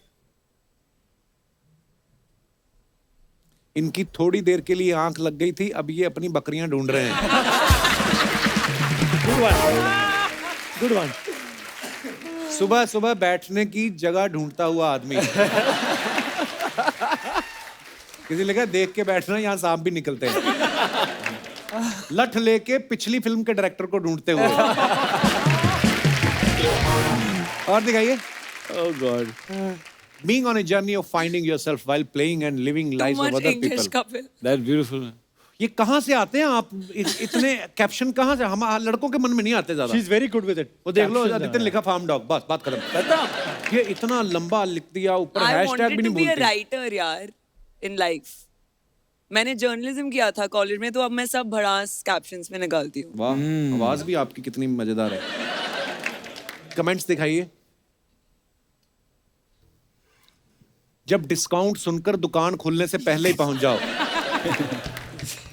इनकी थोड़ी देर के लिए आंख लग गई थी, अब ये अपनी बकरियां ढूंढ रहे हैं। Good one. सुबह सुबह बैठने की जगह ढूंढता हुआ आदमी। किसी लगा देख के बैठना, यहाँ सांप भी निकलते हैं। लठ लेके पिछली फिल्म के डायरेक्टर को ढूंढते हुए। और दिखाइए। ओह God. Being on a journey of finding yourself while playing and living Too lives of much other English, people. Kapil. That's beautiful. ये कहाँ से आते हैं आप? इतने कैप्शन कहाँ से? हम लड़कों के मन में नहीं आते ज्यादा। She's very good with it. वो देख लो, Captions आदित्य ने are- लिखा फार्म डॉग, बस बात खत्म। ये इतना लंबा लिख दिया, ऊपर I हैशटैग wanted भी to नहीं be a बोलती। writer यार in life. मैंने जर्नलिज्म किया था कॉलेज में, तो अब मैं सब भड़ास कैप्शंस में निकालती हूँ। वाह, आवाज भी आपकी कितनी मजेदार है। कमेंट्स दिखाइए। जब डिस्काउंट सुनकर दुकान खुलने से पहले ही पहुंच जाओ।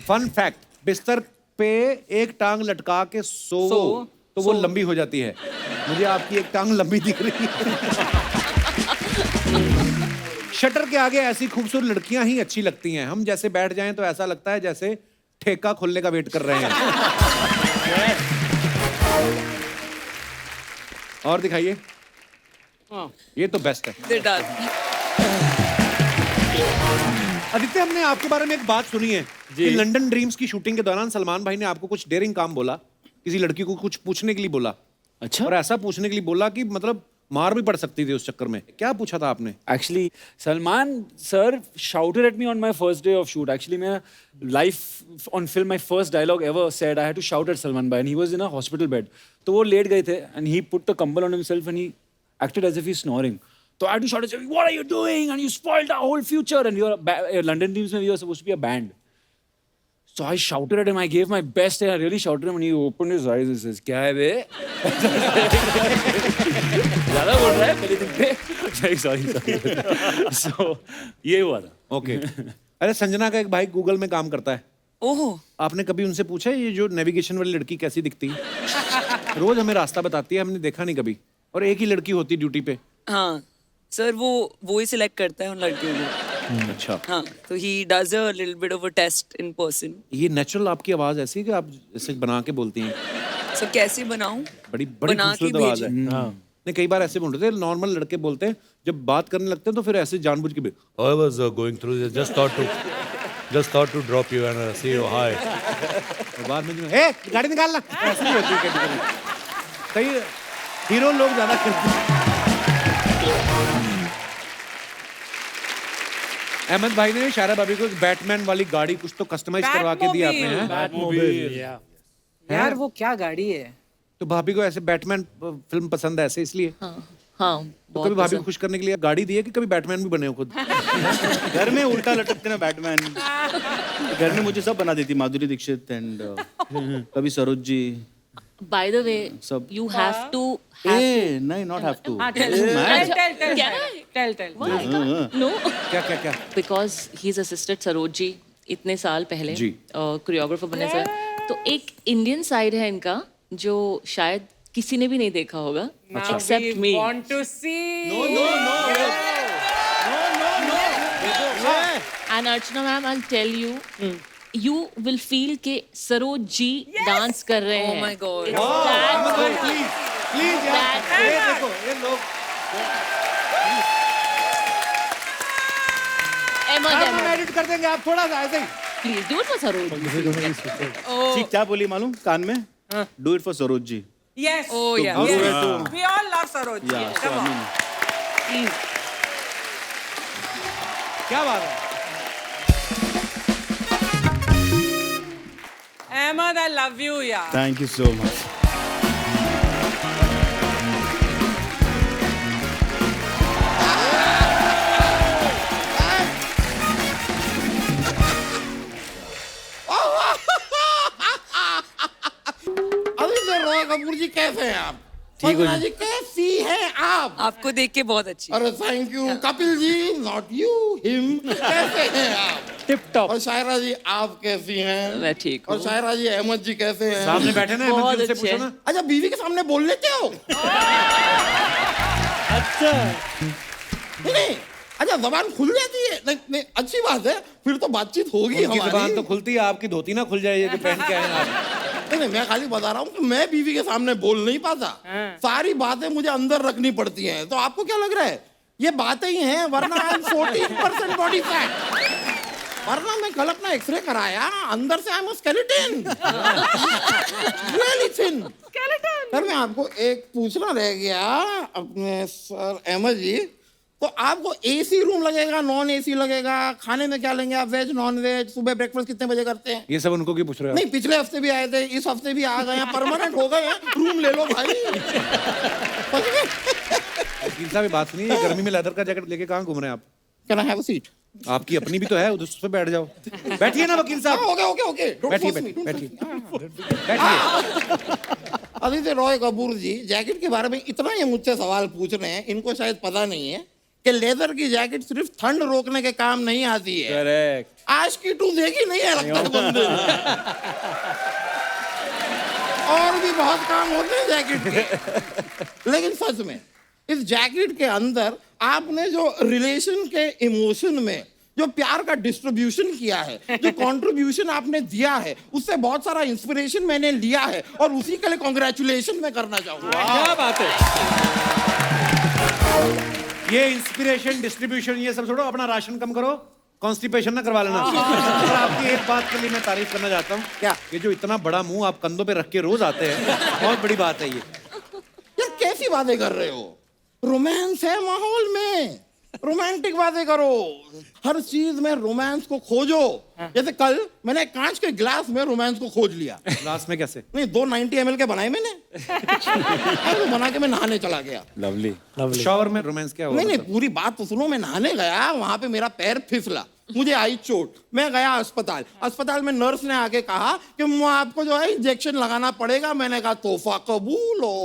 फन फैक्ट, बिस्तर पे एक टांग लटका के सोवो तो वो लंबी हो जाती है। मुझे आपकी एक टांग लंबी दिख रही है। शटर के आगे ऐसी खूबसूरत लड़कियां ही अच्छी लगती हैं। हम जैसे बैठ जाएं तो ऐसा लगता है जैसे ठेका खुलने का वेट कर रहे हैं। और दिखाइए। ये तो बेस्ट है। They're done. आदित्य, हमने आपके बारे में एक बात सुनी है कि लंदन ड्रीम्स की शूटिंग के दौरान सलमान भाई ने आपको कुछ डेयरिंग काम बोला, किसी लड़की को कुछ पूछने के लिए बोला। अच्छा। और ऐसा पूछने के लिए बोला कि मतलब मार भी पड़ सकती थी उस चक्कर में। क्या पूछा था आपने? Actually, Salman sir shouted at me on my first day of shoot. Actually, मैं live on film, my first dialogue ever said, I had to shout at Salman bhai, and he was in a hospital bed. तो वो late गए थे, and he put the कंबल on himself, and he acted as if he's snoring. So I had to shout at him, what are you doing? And you spoiled our whole future. And you're London Dreams, we were supposed to be a band. So I shouted at him. I gave my best, and I really shouted at him, and he opened his eyes and says, "क्या है बे?" ज़्यादा बोल रहा है पहले दिन पे। sorry. So ये हुआ था. ओके अरे संजना का एक भाई गूगल में काम करता है. ओहो, आपने कभी उनसे पूछा ये जो नेविगेशन वाली लड़की कैसी दिखती है? रोज हमें रास्ता बताती है, हमने देखा नहीं कभी. और एक ही लड़की होती ड्यूटी पे. हाँ सर, वो ही सिलेक्ट करता है उन लड़कियों को. अच्छा. हाँ, तो he does a little bit of a test in person. ये नेचुरल आपकी आवाज ऐसी है कि आप ऐसे बना के बोलती हैं? सर कैसे बनाऊं? बड़ी बड़ी बना के खूबसूरत आवाज है. भेजें. नहीं कई बार ऐसे बोल रहे थे, नॉर्मल लड़के बोलते हैं, जब बात करने लगते हैं तो फिर ऐसे जानबूझ के I was going through this. Just thought to drop you and say you hi. और बाद में ए गाड़ी निकालना, ऐसे नहीं होती कभी. कई हीरो लोग ज्यादा करते हैं. अहमद भाई ने शायरा भाभी को एक बैटमैन वाली गाड़ी कुछ तो कस्टमाइज करवा के दी आपने हैं? Batmobile. यार वो क्या गाड़ी है? तो भाभी को ऐसे बैटमैन फिल्म पसंद है ऐसे इसलिए? हाँ तो कभी भाभी को खुश करने के लिए गाड़ी दी है कि कभी बैटमैन भी बने हो खुद? घर में उल्टा लटकते ना बैटमैन. घर में मुझे सब बना देती, माधुरी दीक्षित एंड कभी Saroj ji. By the way, सब. you have to. ए नहीं, not have to. हाँ, tell. No, क्या क्या क्या? because he's assisted Saroj ji इतने साल पहले जी. कोरियोग्राफर बने सर. तो एक इंडियन साइड है इनका जो शायद किसी ने भी नहीं देखा होगा except me. Want to see? And Archana ma'am, I'll tell you, you will feel के सरोज जी डांस कर रहे हैं. Oh my God. It's that good. Please यार, That ये good. देखो ये लोग. Emma, हम Emma, एडिट कर देंगे, आप थोड़ा सा ऐसे ही. please do it for Saroj ji. ठीक क्या बोली मालूम कान में? Do it for Saroj ji. Yes. Oh yeah. how do Yes. I do? We all love Saroj. Yeah, so Come I on. mean, क्या बात है? Ahmed, I love you, yeah. thank you so much. अभी से रॉय कपूर जी कैसे हैं आप? ठीक हो संजना जी कैसी हैं आप? आपको देख के बहुत अच्छी. अरे thank you Kapil ji, not you him. कैसे हैं आप? Tip top. और शायरा जी आप कैसी हैं? मैं ठीक और हूँ. शायरा जी अहमद जी कैसे हैं? सामने बैठे ना, बहुत अहमद जी, उनसे अच्छे. पूछो ना. अच्छा बीवी के सामने बोल लेते हो? अच्छा. नहीं अच्छा जबान खुल जाती है? नहीं नहीं अच्छी बात है, फिर तो बातचीत होगी उनकी हमारी. जुबान तो खुलती है, आपकी धोती ना खुल जाए ये जो पहन के आए हैं आप. नहीं मैं खाली बता रहा हूँ कि मैं बीवी के सामने बोल नहीं पाता. सारी बातें मुझे अंदर रखनी पड़ती हैं. तो आपको क्या लग रहा है ये बातें ही हैं, वरना आई एम 14% बॉडी फैट. वरना मैं कल अपना एक्सरे कराया, अंदर से I am skeleton. Really thin. Sir मैं आपको एक पूछना रह गया अपने सर अहमद जी, तो आपको एसी रूम लगेगा, नॉन एसी लगेगा? खाने में क्या लेंगे आप, वेज नॉन वेज? सुबह ब्रेकफास्ट कितने बजे करते हैं? ये सब उनको क्यों पूछ रहे हो? नहीं पिछले हफ्ते भी आए थे, इस हफ्ते भी आ गए हैं, परमानेंट हो गए हैं. रूम ले लो भाई. वकील साहब ये बात सुनिए, ये गर्मी में लेदर का जैकेट लेके कहाँ घूम रहे हैं आप? Can I have a seat? आपकी अपनी भी तो है, उस पे बैठ जाओ. बैठिए ना वकील साहब. Okay okay okay. बैठिए बैठिए बैठिए. आदित्य रॉय कपूर जी जैकेट के बारे में इतना ये मुझसे सवाल पूछ रहे हैं, इनको शायद पता नहीं है कि लेदर की जैकेट सिर्फ ठंड रोकने के काम नहीं आती है. करेक्ट. आज की टू देखी नहीं है लगता है बंदे ने. और भी बहुत काम होते हैं जैकेट के. लेकिन सच में इस जैकेट के अंदर आपने जो रिलेशन के इमोशन में जो प्यार का डिस्ट्रीब्यूशन किया है, जो कंट्रीब्यूशन आपने दिया है, उससे बहुत सारा इंस्पिरेशन मैंने लिया है और उसी के लिए कांग्रेचुलेशन मैं करना चाहूंगा. क्या बात है. ये इंस्पिरेशन डिस्ट्रीब्यूशन ये सब छोड़ो, अपना राशन कम करो, कॉन्स्टिपेशन ना करवा लेना. और आपकी एक बात के लिए मैं तारीफ करना चाहता हूँ. क्या? ये जो इतना बड़ा मुंह आप कंधों पे रख के रोज आते हैं, बहुत बड़ी बात है ये. यार कैसी बातें कर रहे हो? रोमांस है माहौल में, रोमांटिक बातें करो. हर चीज में रोमांस को खोजो. जैसे कल मैंने एक कांच के ग्लास में रोमांस को खोज लिया. ग्लास में कैसे? नहीं 290 ml के बनाए मैंने. तो बना के मैं नहाने चला गया. Lovely. शॉवर में रोमांस क्या नहीं होगा? नहीं पूरी बात तो सुनो. मैं नहाने गया, वहां पे मेरा पैर फिसला, मुझे आई चोट. मैं गया अस्पताल. अस्पताल में नर्स ने आके कहा कि आपको जो है इंजेक्शन लगाना पड़ेगा. मैंने कहा तोहफा कबूल हो.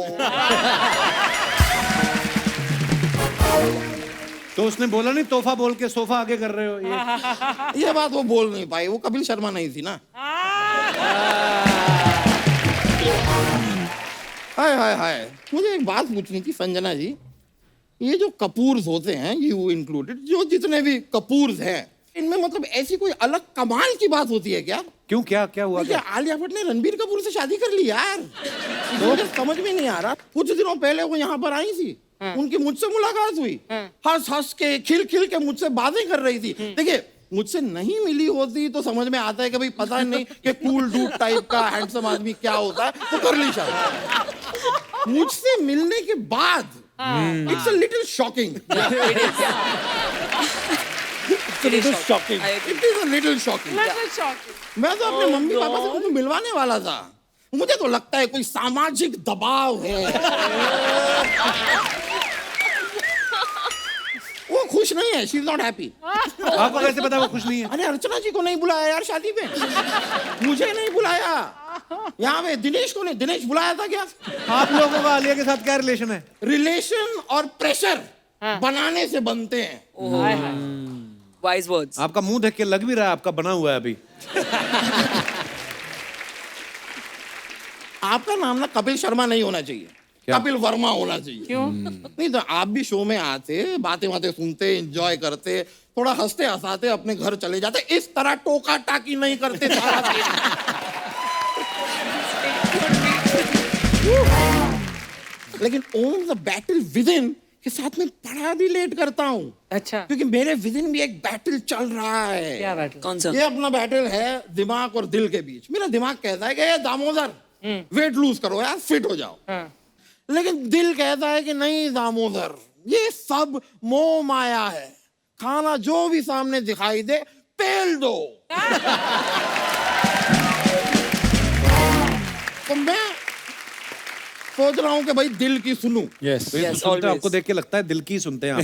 तो उसने बोला नहीं तोहफा बोल के सोफा आगे कर रहे हो ये बात वो बोल नहीं पाई, वो कपिल शर्मा नहीं थी ना। हाय हाय हाय, मुझे एक बात पूछनी थी संजना जी, ये जो कपूर्स होते हैं, यू इंक्लूडेड, जो जितने भी कपूर्स हैं, इनमें मतलब ऐसी कोई अलग कमाल की बात होती है क्या? क्यों, क्या क्या हुआ? क्या आलिया भट्ट ने रणबीर कपूर से शादी कर ली यार? तो मुझे समझ में नहीं आ रहा। कुछ दिनों पहले वो यहाँ पर आई थी, उनकी मुझसे मुलाकात हुई, हंस हंस के खिल खिल के मुझसे बातें कर रही थी। देखिए, मुझसे नहीं मिली होती तो समझ में आता है कि भाई पता नहीं कि कूल डूड टाइप का हैंडसम आदमी क्या होता है, तो कर ली शादी। मुझसे मिलने के बाद it's a little shocking. It is shocking. It is a little shocking. मैं तो अपने मम्मी पापा से उनको मिलवाने वाला था। मुझे तो लगता है कोई सामाजिक दबाव है। वो खुश नहीं है, शी इज नॉट हैप्पी। आपको कैसे पता वो खुश नहीं है? अरे अर्चना जी को नहीं बुलाया यार शादी पे, मुझे नहीं बुलाया। यहाँ पे दिनेश को नहीं, दिनेश बुलाया था क्या? आप लोगों का आलिया के साथ क्या रिलेशन है? रिलेशन और प्रेशर बनाने से बनते हैं। Wise words. आपका मुंह देख के लग भी रहा है आपका बना हुआ है अभी। आपका नाम ना कपिल शर्मा नहीं होना चाहिए, कपिल वर्मा होना चाहिए। क्यों? नहीं तो आप भी शो में आते, बातें बातें सुनते, एंजॉय करते, थोड़ा हंसते हंसाते अपने घर चले जाते, इस तरह टोका टाकी नहीं करते सारा दिन। लेकिन own the battle within के साथ में बड़ा रिलेट करता हूँ। अच्छा, क्योंकि मेरे विद इन भी एक बैटल चल रहा है। क्या बैटल? कौन सा? ये अपना बैटल है दिमाग और दिल के बीच। मेरा दिमाग कहता है कि ये दामोदर वेट लूज करो यार, फिट हो जाओ। लेकिन दिल कहता है कि नहीं दामोदर, ये सब मोह माया है, खाना जो भी सामने दिखाई दे पेल दो। तो मैं सोच रहा हूं कि भाई दिल की सुनूं। Yes. सुनते आपको देख के लगता है दिल की सुनते हैं आप।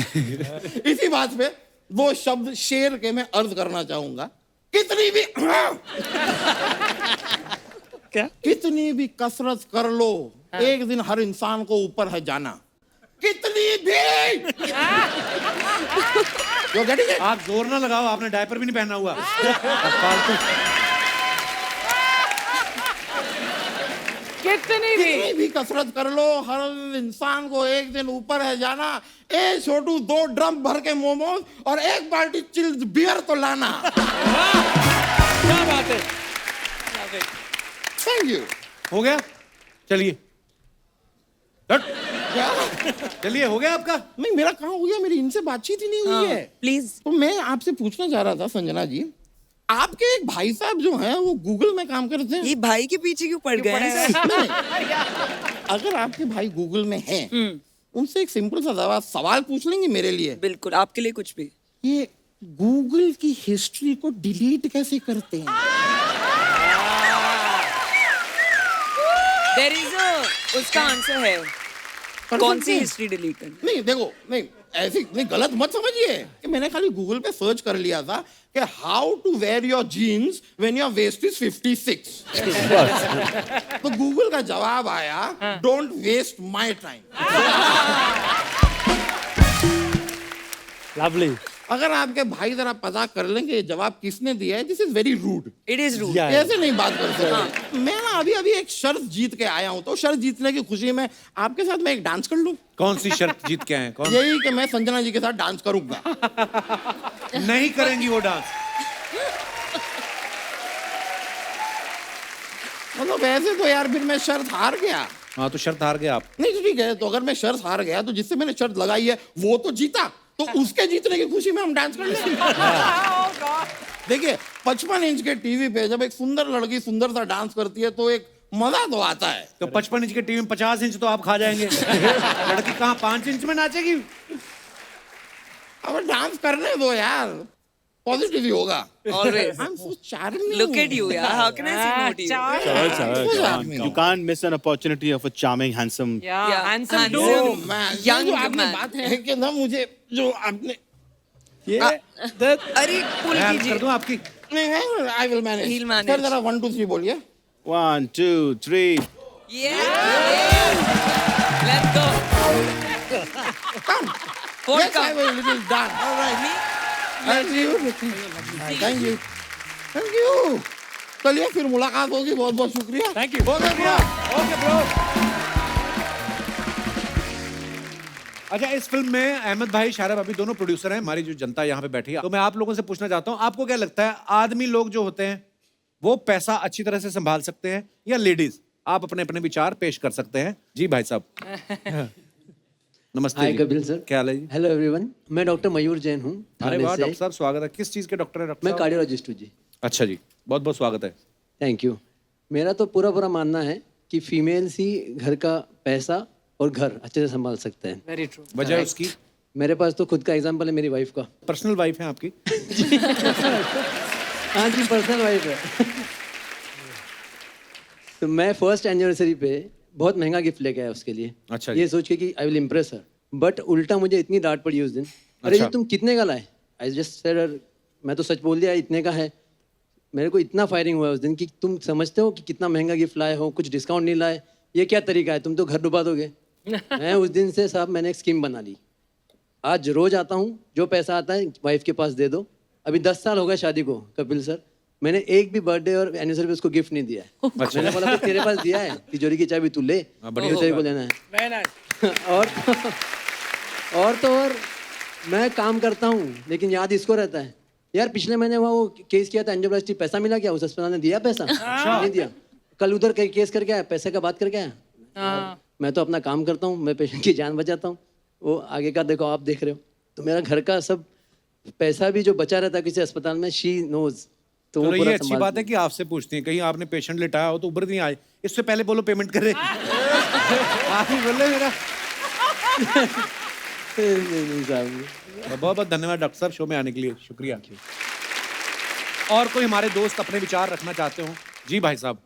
इसी बात पे वो शब्द शेर के मैं अर्ज करना चाहूंगा। कितनी भी क्या? कितनी भी कसरत कर लो, एक दिन हर इंसान को ऊपर है जाना। कितनी भी You're getting it? आप जोर ना लगाओ, आपने डायपर भी नहीं पहना हुआ। फालतू। कितनी भी कसरत कर लो, हर इंसान को एक दिन ऊपर है जाना। ए छोटू, 2 ड्रम भर के मोमोज और 1 बाल्टी चिल्ड बियर तो लाना। क्या बात है? Thank you. हो गया? चलिए चलिए, हो गया आपका? नहीं, मेरा कहाँ हो गया? मेरी इनसे बातचीत ही नहीं हुई है। Please. तो मैं आपसे पूछना चाह रहा था संजना जी, आपके एक भाई साहब जो हैं वो गूगल में काम करते हैं। ये भाई के पीछे क्यों पड़ गए हैं? नहीं, अगर आपके भाई गूगल में हैं, उनसे एक सिंपल सा सवाल पूछ लेंगे मेरे लिए? बिल्कुल, आपके लिए कुछ भी। ये गूगल की हिस्ट्री को डिलीट कैसे करते हैं? There is a उसका आंसर है। कौन सी हिस्ट्री डिलीट करनी? नहीं देखो, नहीं ऐसी नहीं, गलत मत समझिए कि मैंने खाली गूगल पे सर्च कर लिया था कि how to wear your jeans when your waist is 56। तो गूगल का जवाब आया, don't waste my time. Lovely. अगर आपके भाई जरा पता कर लेंगे ये जवाब किसने दिया है, this is very rude. It is rude. Yeah. ऐसे नहीं बात कर सकते। मैं ना अभी एक शर्त जीत के आया हूँ, तो शर्त जीतने की खुशी में आपके साथ मैं एक डांस कर लूं? कौन सी शर्त जीत के आए? कौन? यही कि मैं संजना जी के साथ डांस करूंगा। नहीं करेंगी वो डांस। मतलब ऐसे तो यार फिर मैं शर्त हार गया। हाँ, तो शर्त हार गए आप। नहीं तो ठीक है, तो अगर मैं शर्त हार गया तो जिससे मैंने शर्त लगाई है वो तो जीता, तो उसके जीतने की खुशी में हम डांस कर लेंगे। देखिए, 55 इंच के टीवी पे जब एक सुंदर लड़की सुंदर सा डांस करती है तो एक मजा तो आता है। तो 55 इंच के टीवी में 50 इंच तो आप खा जाएंगे। लड़की कहाँ 5 इंच में नाचेगी? अब डांस करने दो यार, पॉजिटिव ही होगा। Always. I'm so charming. Look at you, yeah. How can I say no to you? So charming. You can't miss an opportunity of a charming, handsome. Yeah, handsome handsome. dude. Oh, man. Young जो आपने man. बात है कि ना मुझे जो आपने अरे पुल मैं कीजिए। कर दूं आपकी? नहीं, I will manage. He'll manage. Sir जरा 1 2 3 बोलिए। 1 2 3. Yeah. Let's go. Yes, I will little dance. All right. Thank you. Thank you. Thank you. चलिए फिर मुलाकात होगी. बहुत बहुत शुक्रिया. Thank you. बहुत शुक्रिया. Okay bro. अच्छा, इस फिल्म में अहमद भाई, शायरा भाभी दोनों प्रोड्यूसर हैं. हमारी जो जनता यहाँ पे बैठी है, तो मैं आप लोगों से पूछना चाहता हूँ, आपको क्या लगता है आदमी लोग जो होते हैं वो पैसा अच्छी तरह से संभाल सकते हैं या लेडीज? आप अपने अपने विचार पेश कर सकते हैं. जी भाई साहब. नमस्ते. हाय जी. कपिल सर. क्या हाल है जी? Hello everyone. मैं डॉक्टर मयूर जैन हूँ. अरे वाह डॉक्टर साहब, स्वागत है. किस चीज के डॉक्टर हैं डॉक्टर मैं साहब? कार्डियोलॉजिस्ट हूँ जी. अच्छा जी, बहुत बहुत स्वागत है. Thank you. मेरा तो पूरा मानना है कि फीमेल्स ही घर का पैसा और घर अच्छे से संभाल सकते हैं. Very true. वजह उसकी? मेरे पास तो खुद का एग्जांपल है मेरी वाइफ का. पर्सनल वाइफ है आपकी? हाँ जी, पर्सनल वाइफ है. तो मैं फर्स्ट एनिवर्सरी पे बहुत महंगा गिफ्ट लेके आया उसके लिए. अच्छा ये सोच के कि I will impress her. But उल्टा मुझे इतनी डांट पड़ी उस दिन. अरे अच्छा. ये तुम कितने का लाए? आई जस्ट सेड, मैं तो सच बोल दिया इतने का है. मेरे को इतना फायरिंग हुआ उस दिन कि तुम समझते हो कि कितना महंगा गिफ्ट लाए हो, कुछ डिस्काउंट नहीं लाए, ये क्या तरीका है, तुम तो घर डुबा दोगे. मैं उस दिन से साहब मैंने एक स्कीम बना ली. आज रोज आता हूँ, जो पैसा आता है वाइफ के पास दे दो. अभी 10 साल हो गए शादी को कपिल सर, मैंने एक भी बर्थडे और एनिवर्सरी पे उसको गिफ्ट नहीं दिया है. मैंने बोला तेरे पास दिया है, तिजोरी की चाबी तू ले, बढ़िया. तेरे को लेना है. और मैं काम करता हूँ लेकिन याद इसको रहता है, यार पिछले महीने वो केस किया था एंजियोप्लास्टी, पैसा मिला क्या? उस अस्पताल ने दिया पैसा? नहीं दिया. कल उधर केस करके आया, पैसे का बात करके आया. मैं तो अपना काम करता हूँ, मैं पेशेंट की जान बचाता हूँ. वो आगे का देखो, आप देख रहे हो. तो मेरा घर का सब पैसा भी जो बचा रहता है किसी अस्पताल में, शी नोज. तो वो ये अच्छी बात है कि आपसे पूछती हैं. कहीं आपने पेशेंट लिटाया हो तो ऊपर नहीं आए, इससे पहले बोलो पेमेंट करे. आप ही बोले मेरा. नहीं साहब. बहुत बहुत धन्यवाद डॉक्टर साहब शो में आने के लिए. शुक्रिया. और कोई हमारे दोस्त अपने विचार रखना चाहते हो? जी भाई साहब.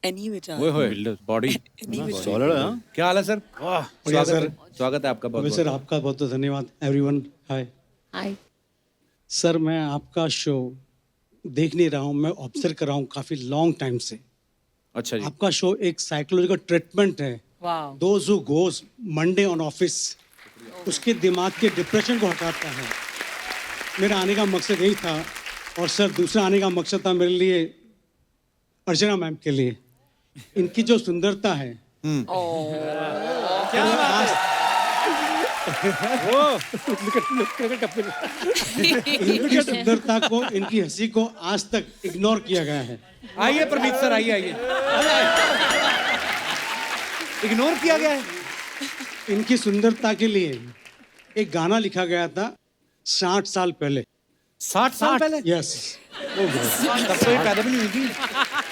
Any विचार? ओए होए बॉडी. क्या हाल है सर? स्वागत है. स्वागत है आपका. बहुत सर आपका बहुत बहुत धन्यवाद. Everyone hi. हाय. सर मैं आपका शो देख नहीं रहा हूँ, मैं ऑब्जर्व कर रहा हूँ काफी लॉन्ग टाइम से. अच्छा जी. आपका शो एक साइकोलॉजिकल ट्रीटमेंट है. Wow. Those who goes Monday on office, उसके दिमाग के डिप्रेशन को हटाता है. मेरा आने का मकसद यही था. और सर दूसरा आने का मकसद था मेरे लिए अर्चना मैम के लिए. इनकी जो सुंदरता है, इनकी सुंदरता को, इनकी हंसी को आज तक इग्नोर किया गया है. आइए प्रमीत सर, आइए. इग्नोर किया गया है. इनकी सुंदरता के लिए एक गाना लिखा गया था 60 साल पहले. 60 साल पहले? यस. तब तो ये पैदा भी नहीं हुई थी.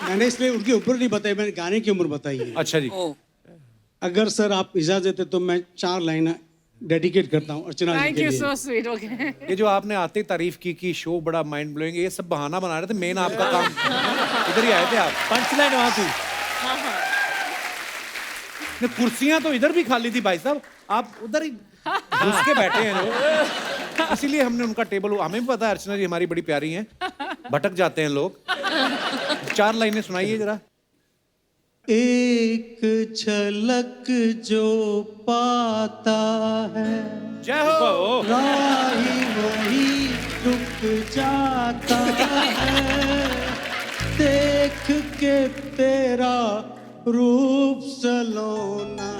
मैंने इसलिए उनकी उम्र नहीं बताई, मैंने गाने की उम्र बताई है. अच्छा जी. अगर सर आप इजाजत देते तो मैं 4 लाइन डेडिकेट करता हूँ अर्चना जी थैंक के यू लिए. So sweet. ओके. ये जो आपने आते ही तारीफ की कि शो बड़ा माइंड ब्लोइंग, ये सब बहाना बना रहे थे. मेन आपका काम इधर ही आए थे आप. पंचलाइन वहाँ थी. कुर्सियां तो इधर भी खाली थी भाई साहब, आप उधर ही घुस के बैठे हैं लोग. इसीलिए हमने उनका टेबल, हमें भी पता है अर्चना जी हमारी बड़ी प्यारी हैं, भटक जाते हैं लोग. 4 लाइनें सुनाइए जरा. एक झलक जो पाता है, जय हो, राही वही रुक जाता है. देख के तेरा रूप सलोना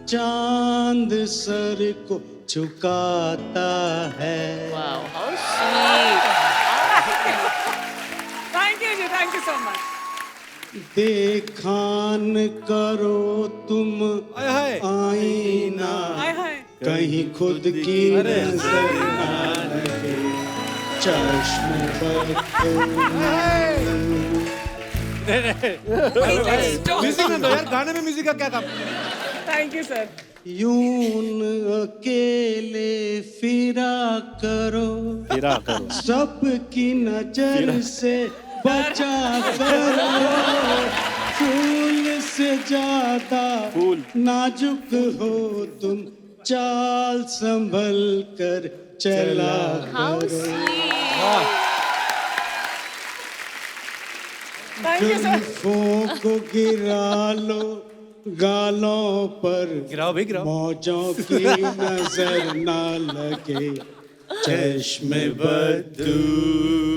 चांद सर को झुकाता है. Wow, how sweet. Thank you जी. Thank you so much. देखान करो तुम आईना, हाय हाय. कहीं खुद की नजर ना लगे. चश्मे पर म्यूजिक में दो यार, गाने में म्यूजिक का क्या काम? Thank you sir. यूं अकेले फिरा करो, सबकी नजर से बचा करो. फूल से ज्यादा नाजुक हो तुम, चाल संभल कर चला करो. Thank you sir. जुल्फों को गिरा लो, गालों पर गिराओ भाई गिराओ। मौजों की नजर ना लगे चश्मे बदू।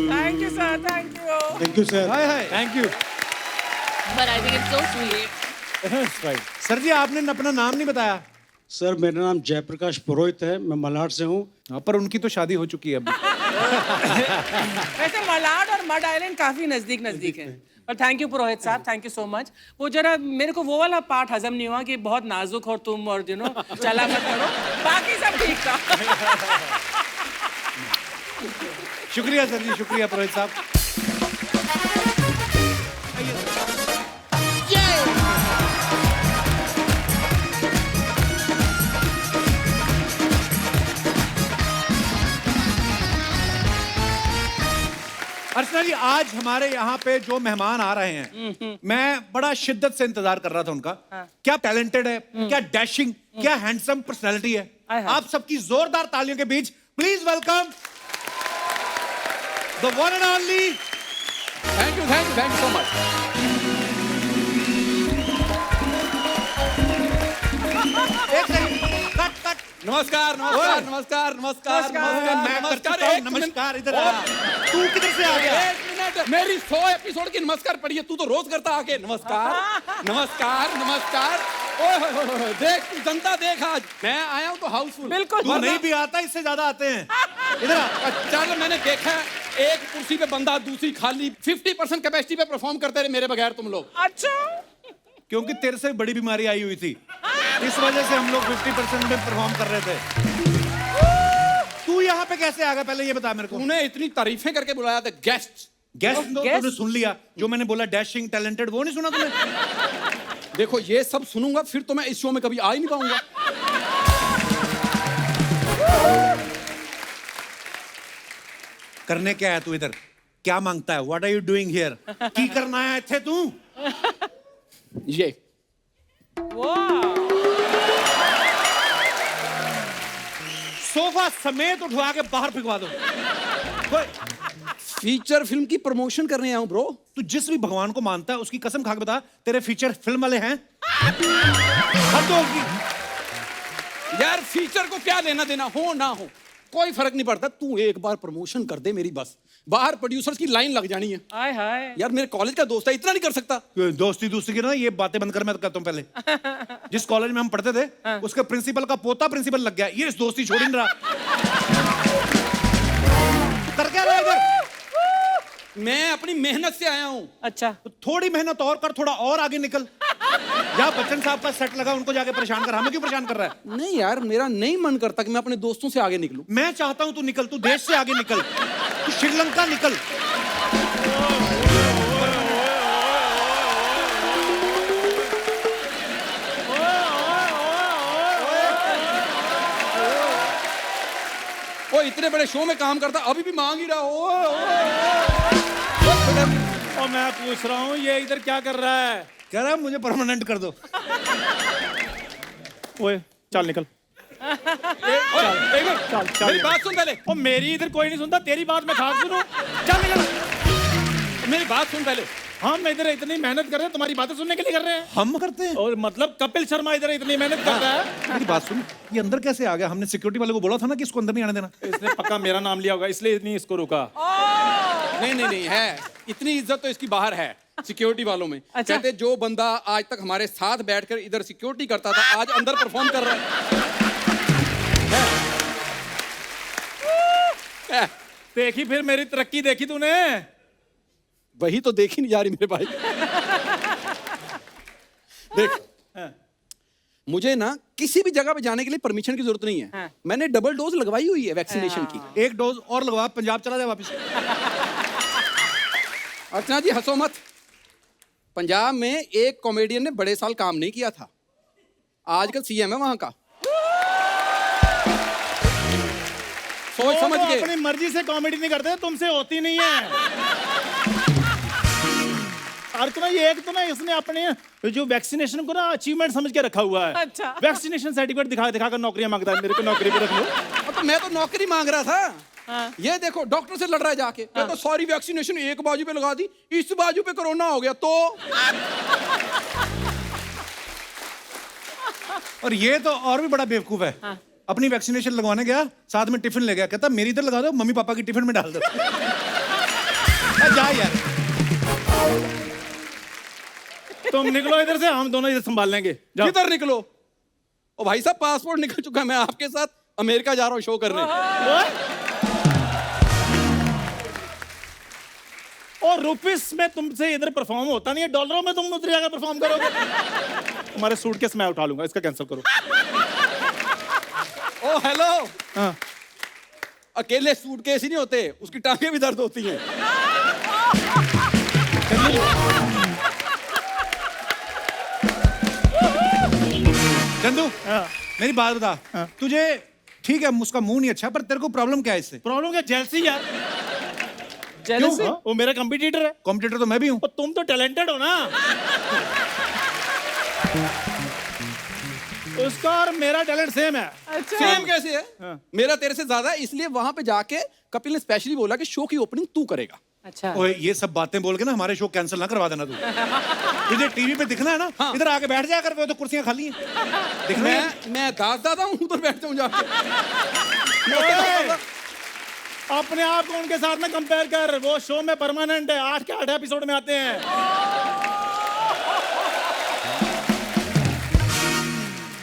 Thank you sir, thank you. Thank you sir. हाय हाय thank you. But I think it's so sweet. Sir ji आपने अपना नाम नहीं बताया। सर मेरा नाम जयप्रकाश पुरोहित है, मैं मलाड से हूँ। हाँ, पर उनकी तो शादी हो चुकी है अब। वैसे मलाड और मड आइलैंड काफी नजदीक नजदीक है। पर थैंक यू पुरोहित साहब, थैंक यू सो मच। वो जरा मेरे को वो वाला पार्ट हजम नहीं हुआ कि बहुत नाजुक हो तुम और चला मत करो, बाकी सब ठीक था। शुक्रिया सर जी, शुक्रिया पुरोहित साहब। अर्चना जी आज हमारे यहाँ पे जो मेहमान आ रहे हैं, मैं बड़ा शिद्दत से इंतजार कर रहा था उनका। क्या टैलेंटेड है, क्या डैशिंग, क्या हैंडसम पर्सनैलिटी है। आप सबकी जोरदार तालियों के बीच please welcome the one and only. Thank you so much. एक सेकंड, कट कट। नमस्कार नमस्कार नमस्कार नमस्कार नमस्कार नमस्कार। इधर आ। तू किधर से आ गया? एक मिनट, मेरी 100 एपिसोड की नमस्कार पढ़ी है, तू तो रोज करता आके नमस्कार नमस्कार नमस्कार। ओए देख तू जनता देख, आज मैं आया हूँ तो हाउसफुल। बिल्कुल। तू नहीं भी आता, इससे ज्यादा आते हैं। इधर आ। चल मैंने देखा एक कुर्सी पे बंदा, दूसरी खाली, 50% कैपेसिटी पे परफॉर्म करते रहे मेरे बगैर तुम लोग। अच्छा, क्योंकि तेरे से बड़ी बीमारी आई हुई थी, इस वजह से हम लोग 50% में परफॉर्म कर रहे थे। तू यहाँ पे कैसे आ गया पहले ये बता मेरे को। तूने इतनी तारीफें करके बुलाया था गेस्ट। गेस्ट तो तूने सुन लिया, जो मैंने बोला डैशिंग टैलेंटेड, वो नहीं सुना तूने? देखो ये सब सुनूंगा फिर तो मैं इस शो में कभी आ ही नहीं पाऊंगा। करने क्या है तू इधर, क्या मांगता है? What are you doing here? की करना है थे तू? ये सोफा समेत उठवा के बाहर फेंकवा दो। फीचर फिल्म की प्रमोशन करने आया हूं ब्रो। तू जिस भी भगवान को मानता है उसकी कसम खा के बता, तेरे फीचर फिल्म वाले हैं? हद होगी यार, फीचर को क्या लेना देना, हो ना हो कोई फर्क नहीं पड़ता। तू एक बार प्रमोशन कर दे मेरी, बस बाहर प्रोड्यूसर्स की लाइन लग जानी है। हाय हाय यार मेरे कॉलेज का दोस्त है, इतना नहीं कर सकता। दोस्ती दूसरी की ना ये बातें बंद कर, मैं कहता हूं पहले। जिस कॉलेज में हम पढ़ते थे उसके प्रिंसिपल का पोता प्रिंसिपल लग गया, ये इस दोस्ती छोड़ नहीं रहा। कर क्या रहा है इधर? मैं अपनी मेहनत से आया हूँ। अच्छा, तो थोड़ी मेहनत और कर, थोड़ा और आगे निकल। या बच्चन साहब का सेट लगा, उनको जाके परेशान कर, हमें क्यों परेशान कर रहा है? नहीं यार, मेरा नहीं मन करता कि मैं अपने दोस्तों से आगे निकलूं। मैं चाहता हूं तू निकल, तू देश से आगे निकल, तू श्रीलंका निकल। वो इतने बड़े शो में काम करता, अभी भी मांग ही रहा हो। और मैं पूछ रहा हूँ ये इधर क्या कर रहा है? कह रहा है मुझे परमानेंट कर दो। ओए चल निकल। चल मेरी बात सुन पहले। और मेरी इधर कोई नहीं सुनता, तेरी बात मैं खास सुनूं? चल निकल। मेरी बात सुन पहले। हम इधर इतनी मेहनत कर रहे हैं, तुम्हारी बातें सुनने के लिए कर रहे हैं। हम करते हैं? और मतलब कपिल शर्मा इधर इतनी मेहनत कर रहा है। मेरी बात सुन, ये अंदर कैसे आ गया? हमने सिक्योरिटी वाले को बोला था ना कि इसको अंदर नहीं आने देना। इसने पक्का मेरा नाम लिया होगा, इसलिए नहीं इसको रुका। नहीं है, इतनी इज्जत तो इसकी बाहर है सिक्योरिटी वालों में। अच्छा। कहते जो बंदा आज तक हमारे साथ बैठकर इधर सिक्योरिटी करता था, आज अंदर परफॉर्म कर रहा है। देखी फिर मेरी तरक्की देखी तूने? वही तो देखी नहीं जा रही मेरे भाई। देख, मुझे ना किसी भी जगह पे जाने के लिए परमिशन की जरूरत नहीं है। मैंने डबल डोज लगवाई हुई है वैक्सीनेशन की। एक डोज और लगवा, पंजाब चला जाए वापस। अर्चना जी हंसो मत। पंजाब में एक कॉमेडियन ने बड़े साल काम नहीं किया था, आजकल सीएम है वहां का। सोच समझ के। अपनी मर्जी से कॉमेडी नहीं करते, तुमसे होती नहीं है। अर्चना ये एक तो ना इसने अपने जो वैक्सीनेशन को ना अचीवमेंट समझ के रखा हुआ है। अच्छा। वैक्सीनेशन सर्टिफिकेट दिखा कर नौकरियां मांगता है, मेरे को नौकरी पे रख लो। तो मैं तो नौकरी मांग रहा था। ये देखो डॉक्टर से लड़ रहा है जाके। तो सॉरी वैक्सीनेशन एक बाजू पे लगा दी, इस बाजू पे कोरोना हो गया तो और ये तो और भी बड़ा बेवकूफ है। अपनी वैक्सीनेशन लगवाने गया, साथ में टिफिन ले गया, कहता मेरी इधर लगा दो, मम्मी पापा की टिफिन में डाल दो। जा यार, तुम निकलो इधर से, हम दोनों इधर संभाल लेंगे। किधर निकलो? ओ भाई साहब, पासपोर्ट निकल चुका है, मैं आपके साथ अमेरिका जा रहा हूँ शो करने। और रुपीस में तुमसे इधर परफॉर्म होता नहीं है, डॉलरों में तुम उधर जाकर परफॉर्म करोगे। तुम्हारे सूटकेस मैं उठा लूंगा, इसका कैंसिल करो। ओ हेलो, हाँ। अकेले सूटकेस ही नहीं होते, उसकी टांगें भी दर्द होती हैं। चंदू, मेरी बात बता, तुझे ठीक है उसका मुंह नहीं अच्छा, पर तेरे को प्रॉब्लम क्या है इससे? प्रॉब्लम क्या? जेलसी यार। जेलसी? वो मेरा कंपटीटर है। कंपटीटर तो मैं भी हूँ। तुम तो टैलेंटेड हो ना। उसका और मेरा टैलेंट सेम है। अच्छा। सेम कैसे है? मेरा तेरे से ज्यादा है, इसलिए वहां पे जाके कपिल ने स्पेशली बोला कि शो की ओपनिंग तू करेगा। अच्छा। ओए, ये सब बातें बोल के ना हमारे शो कैंसिल ना करवा देना तू। तुझे टीवी पे दिखना है ना, इधर आके बैठ जाया कर, वो तो कुर्सियां खाली हैं। दिखना है? मैं दादा हूँ, उधर बैठ जाऊँ जाके। अपने आप को उनके साथ में कंपेयर कर, वो शो में परमानेंट है, 8 के 8 एपिसोड में आते हैं।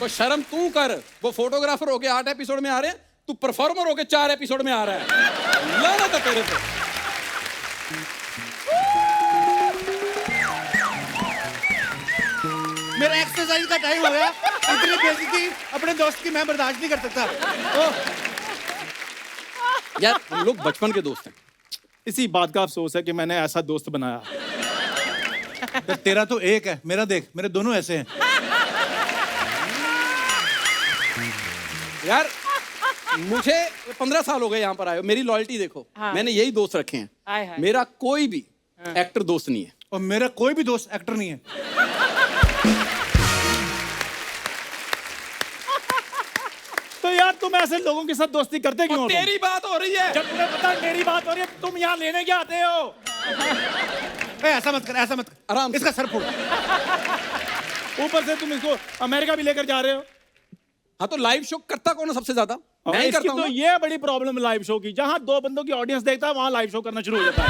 तो शर्म तू कर, वो फोटोग्राफर होके 8 एपिसोड में आ रहे हैं, तू परफॉर्मर होके 4 एपिसोड में आ रहा है। लानत है तेरे पे। मेरा एक्सरसाइज का टाइम हो गया, इतनी बेइज्जती अपने दोस्त की मैं बर्दाश्त नहीं कर सकता। यार हम लोग बचपन के दोस्त हैं। इसी बात का अफसोस है कि मैंने ऐसा दोस्त बनाया। तेरा तो एक है, मेरा देख, मेरे दोनों ऐसे हैं। यार मुझे 15 साल हो गए यहाँ पर आए हो, मेरी लॉयल्टी देखो। हाँ। मैंने यही दोस्त रखे हैं। हाय हाय। मेरा कोई भी एक्टर दोस्त नहीं है। और मेरा कोई भी दोस्त एक्टर नहीं है। तो यार तुम ऐसे लोगों के साथ दोस्ती करते क्यों हो? तेरी बात हो रही है। जब तुम्हें पता है मेरी बात हो रही है, तुम यहाँ लेने क्या आते हो? ऐसा मत कर, ऐसा मत कर, आराम से। इसका सर फोड़। ऊपर से तुम इसको अमेरिका भी लेकर जा रहे हो। हाँ तो लाइव शो करता कौन है सबसे ज्यादा? मैं ही इसकी करता हूँ तो ना। ये बड़ी प्रॉब्लम है लाइव शो की, जहाँ 2 बंदों की ऑडियंस देखता है वहाँ लाइव शो करना शुरू हो जाता है।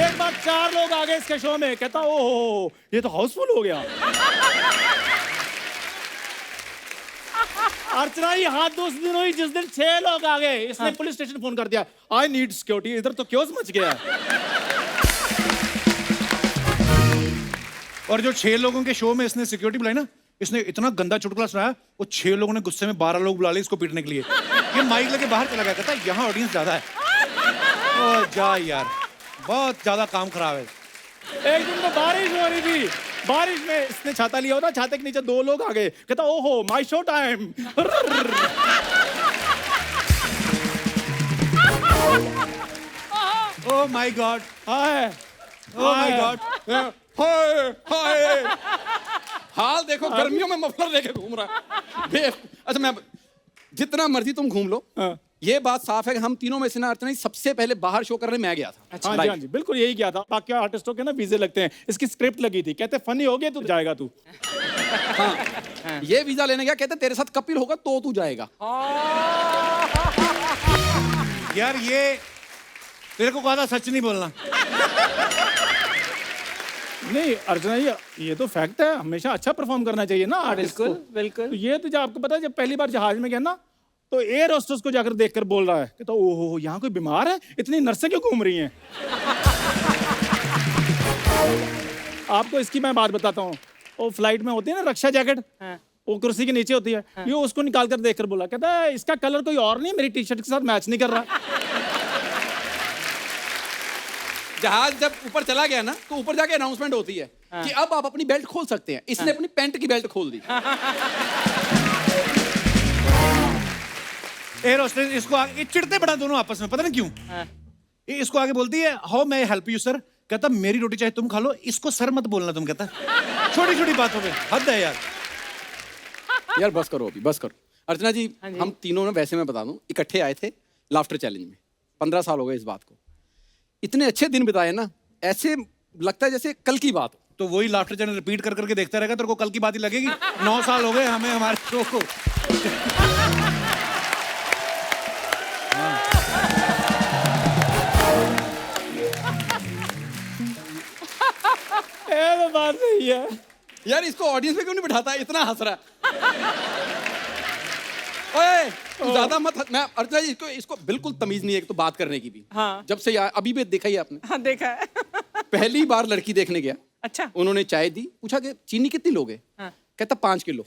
एक बार 4 लोग आ गए इसके शो में, कहता ओहो ये तो हाउसफुल हो गया। अर्चना ही हाथ उस दिन हुई जिस दिन 6 लोग आ गए, इसने पुलिस स्टेशन फोन कर दिया, आई नीड सिक्योरिटी। इधर तो क्यों मच गया। और जो 6 लोगों के शो में इसने सिक्योरिटी बुलाई ना, इसने इतना गंदा चुटकुला सुनाया, वो 6 लोगों ने गुस्से में 12 लोग बुला लिए इसको पीटने के लिए। ये माइक लेके बाहर चला गया, कहता यहाँ ऑडियंस ज्यादा है। ओ जा यार, बहुत ज्यादा काम खराब है। एक दिन तो बारिश हो रही थी, बारिश में इसने छाता लिया होता, छाते के नीचे 2 लोग आ गए, कहता ओहो my show time. Oh my god, हाय ओ माय गॉड, हाय हाय। हाल देखो, गर्मियों में मफलर लेके घूम रहा है। अच्छा मैं, जितना मर्जी तुम घूम लो, ये बात साफ है कि हम तीनों में से ना अर्चना सबसे पहले बाहर शो करने मैं गया था। हाँ जी, हाँ जी, बिल्कुल यही किया था। बाकी आर्टिस्टों के ना वीजे लगते हैं, इसकी स्क्रिप्ट लगी थी, कहते फनी हो गया तो जाएगा तू। हाँ, ये वीजा लेने गया, कहते तेरे साथ कपिल होगा तो तू जाएगा। यार ये तेरे को कहा था सच नहीं बोलना। नहीं अर्चना ये तो फैक्ट है, हमेशा अच्छा परफॉर्म करना चाहिए ना आर्टिस्ट को। बिल्कुल बिल्कुल। तो ये तो जब आपको पता है, जब पहली बार जहाज में गया ना, तो एयर होस्टेस को जाकर देखकर बोल रहा है कि तो ओहो यहाँ कोई बीमार है, इतनी नर्सें क्यों घूम रही हैं। आपको इसकी मैं बात बताता हूँ, वो फ्लाइट में होती है ना रक्षा जैकेट, वो कुर्सी के नीचे होती है, ये उसको निकाल कर देखकर बोला, कहता है इसका कलर कोई और नहीं, मेरी टी शर्ट के साथ मैच नहीं कर रहा। जहाज जब ऊपर चला गया ना, तो ऊपर जाके अनाउंसमेंट होती है कि अब आप अपनी बेल्ट खोल सकते हैं। इसने अपनी पैंट की बेल्ट खोल दी। एयर होस्टेस इसको आगे चिढ़ते बड़ा दोनों आपस में, पता नहीं क्यों। ये इसको आगे बोलती है how may I help you sir, कहता मेरी रोटी चाहे तुम खा लो, इसको सर मत बोलना तुम, कहता छोटी छोटी बातों में हद है यार। यार बस करो अभी, बस करो। अर्चना जी, हम तीनों ने, वैसे मैं बता दूं, इकट्ठे आए थे लाफ्टर चैलेंज में। 15 साल हो गए इस बात को। इतने अच्छे दिन बिताए ना, ऐसे लगता है जैसे कल की बात हो। तो वही लाफ्टर चैनल रिपीट कर करके देखता रहेगा, तेरे को कल की बात ही लगेगी। 9 साल हो गए हमें हमारे शो को। ये बात नहीं है यार, इसको ऑडियंस में क्यों नहीं बिठाता, इतना हंस रहा है। ओए, तू ज्यादा मत मैं अर्चना जी, इसको बिल्कुल तमीज नहीं है तो बात करने की भी। हाँ। जब से अभी भी देखा ही आपने। हाँ देखा है। पहली बार लड़की देखने गया। अच्छा। उन्होंने चाय दी, पूछा कि चीनी कितनी लोगे? हाँ। कहता 5 किलो।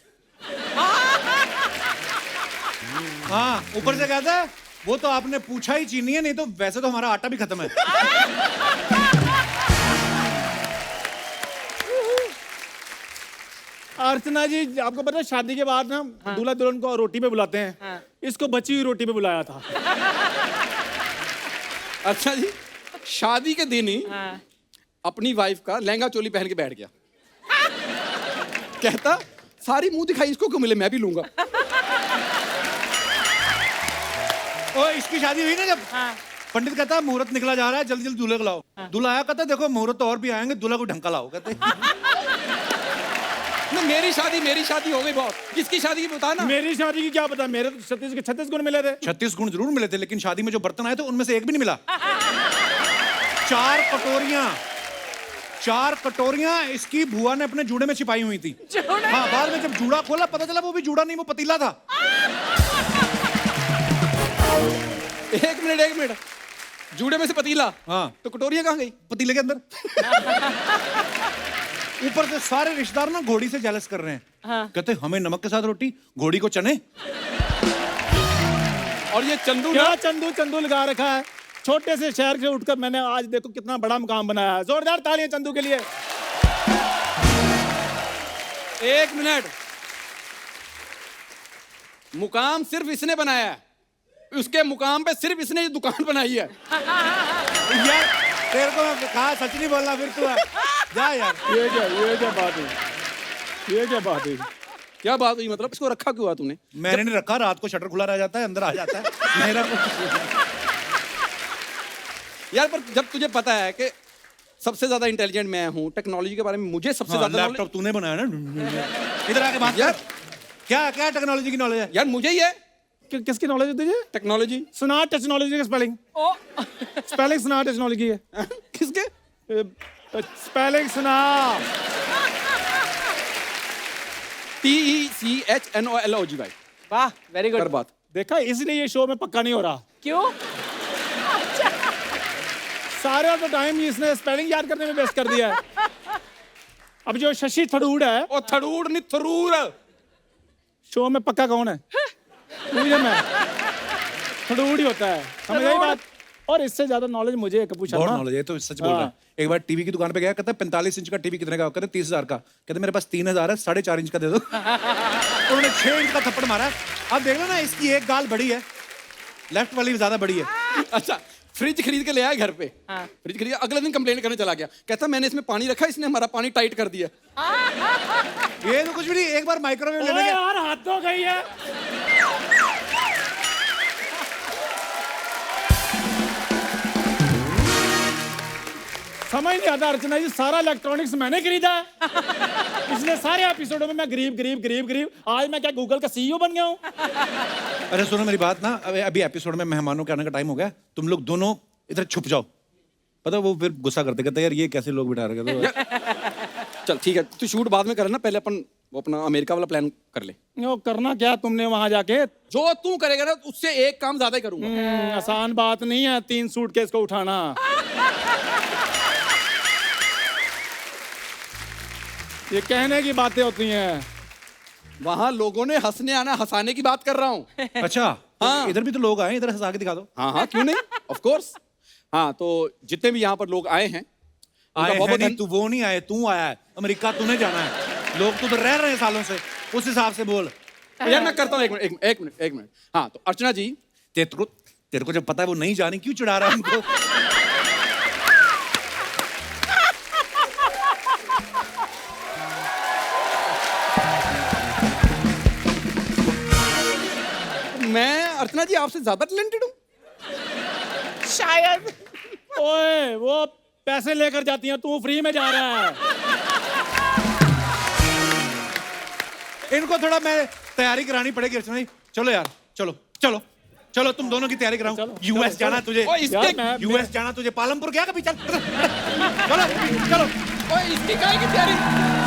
हाँ, ऊपर से कहता है वो तो आपने पूछा ही चीनी है, नहीं तो वैसे तो हमारा आटा भी खत्म है। अर्चना जी, आपको पता है शादी के बाद ना दूल्हा दुल्हन को रोटी पे बुलाते हैं। इसको बची हुई रोटी पे बुलाया था। अच्छा जी, शादी के दिन ही अपनी वाइफ का लहंगा चोली पहन के बैठ गया। कहता सारी मुंह दिखाई इसको क्यों मिले, मैं भी लूंगा। ओ, इसकी शादी हुई ना जब, पंडित कहता मुहूर्त निकला जा रहा है, जल्दी जल्दी दूल्हे को लाओ। दूल्हा आया, कहता देखो मुहूर्त तो और भी आएंगे, दूल्हा को ढंका लाओ। कहते मेरी शादी हो गई बहुत। किसकी शादी की बता ना। मेरी शादी की क्या पता, मेरे तो 36 गुण मिले थे। 36 गुण जरूर मिले थे, लेकिन शादी में जो बर्तन आए थे उनमें से एक भी नहीं मिला। 4 कटोरियां इसकी बुआ ने अपने जूड़े में छिपाई हुई थी। हाँ, बाद में जब जूड़ा खोला पता चला वो भी जूड़ा नहीं, वो पतीला था। एक मिनट, जूड़े में से पतीला? हाँ। तो कटोरियां कहाँ गई? पतीले के अंदर। ऊपर से सारे रिश्तेदार ना घोड़ी से जेलस कर रहे हैं। कहते हमें नमक के साथ रोटी, घोड़ी को चने। और ये चंदू क्या चंदू लगा रखा है। छोटे से शहर से उठकर मैंने आज देखो कितना बड़ा मुकाम बनाया है। जोरदार तालियां चंदू के लिए। 1 मिनट, मुकाम सिर्फ इसने बनाया है, उसके मुकाम पे सिर्फ इसने ये दुकान बनाई है। यार तेरे को कहा सच नहीं बोलना, फिर तू जा यार। ये क्या बात है, क्या बात हुई? मतलब इसको रखा क्यों हुआ तूने? मैंने नहीं रखा, रात को शटर खुला रह जाता है, अंदर आ जाता है मेरा यार पर जब तुझे पता है कि सबसे ज्यादा इंटेलिजेंट मैं हूँ, टेक्नोलॉजी के बारे में मुझे सबसे ज्यादा लैपटॉप तूने बनाया ना। इधर आके बात यार। क्या टेक्नोलॉजी की नॉलेज है यार? मुझे ही है। किसकी नॉलेज है तुझे? टेक्नोलॉजी। सुना टेक्नोलॉजी का स्पेलिंग। स्पेलिंग सुना टेक्नोलॉजी है। किसके स्पेलिंग सुना? TECHNOLOGY। वाह, वेरी गुड। कर बात। देखा, इसलिए ये शो में पक्का नहीं हो रहा। क्यों? सारे तो टाइम इसने स्पेलिंग याद करने में वेस्ट कर दिया है। अब जो शशि थरूर है, ओ थरूर नहीं थरूर, शो में पक्का कौन है? मुझे मैं थरूर ही होता है, समझ आई बात? और इससे ज्यादा नॉलेज मुझे कपूर शर्मा। बहुत नॉलेज है, तो सच बोल रहा है। एक बार टीवी की दुकान पे गया, कहता 45 इंच का टीवी कितने का? कहते 30,000 का। कहते मेरे पास 3,000 है, 4.5 इंच का दे दो। उन्होंने 6 इंच का थप्पड़ मारा। अब देख लो ना, इसकी एक गाल बड़ी है, लेफ्ट वाली ज्यादा बड़ी है। अच्छा, फ्रिज खरीद के ले आया घर पे। फ्रिज खरीद, अगले दिन कंप्लेंट करने चला गया। कहता मैंने इसमें पानी रखा, इसने हमारा पानी टाइट कर दिया। ये तो कुछ भी नहीं। एक बार माइक्रोवेव लेने गया, यार हाथ तो गई है। समझ नहीं आता अर्चना जी, सारा इलेक्ट्रॉनिक्स मैंने खरीदा है। पिछले सारे एपिसोडों में मैं गरीब। आज मैं क्या गूगल का CEO बन गया हूँ? अरे सुनो मेरी बात ना, अभी एपिसोड में मेहमानों के आने का टाइम हो गया, तुम लोग दोनों इधर छुप जाओ। पता वो फिर गुस्सा करते, कहते यार ये कैसे लोग बिठा रहे हैं। चल ठीक है, तू शूट बाद में करना, पहले अपन वो अपना अमेरिका वाला प्लान कर ले। वो करना क्या तुमने वहां जाके? जो तू करेगा ना उससे एक काम ज्यादा ही करूंगा। आसान बात नहीं है 3 सूटकेस को उठाना। ये कहने की बातें होती हैं। वहां लोगों ने हंसने आना, हंसाने की बात कर रहा हूँ। अच्छा हाँ, इधर भी तो लोग आए, इधर हंसा के दिखा दो। हाँ क्यों नहीं, ऑफ कोर्स। हाँ तो जितने भी यहाँ पर लोग आए हैं, आए हैं नहीं, तू वो नहीं आए, तू आया है। अमेरिका तूने जाना है, लोग तो रह रहे हैं सालों से, उस हिसाब से बोल। यार मैं करता हूँ, एक मिनट। हाँ तो अर्चना जी, तेरे को जब पता है वो नहीं जानी, क्यों चिढ़ा रहा है हमको? मैं अर्चना जी आपसे ज्यादा टैलेंटेड हूँ शायद। ओए वो पैसे लेकर जाती हैं, तू फ्री में जा रहा है। इनको थोड़ा मैं तैयारी करानी पड़ेगी अर्चना जी। चलो यार, चलो चलो चलो, तुम दोनों की तैयारी कराऊं। यूएस जाना तुझे, यूएस जाना तुझे, पालमपुर गया कभी? चल चलो चलो। ओए इसकी काय की तैयारी?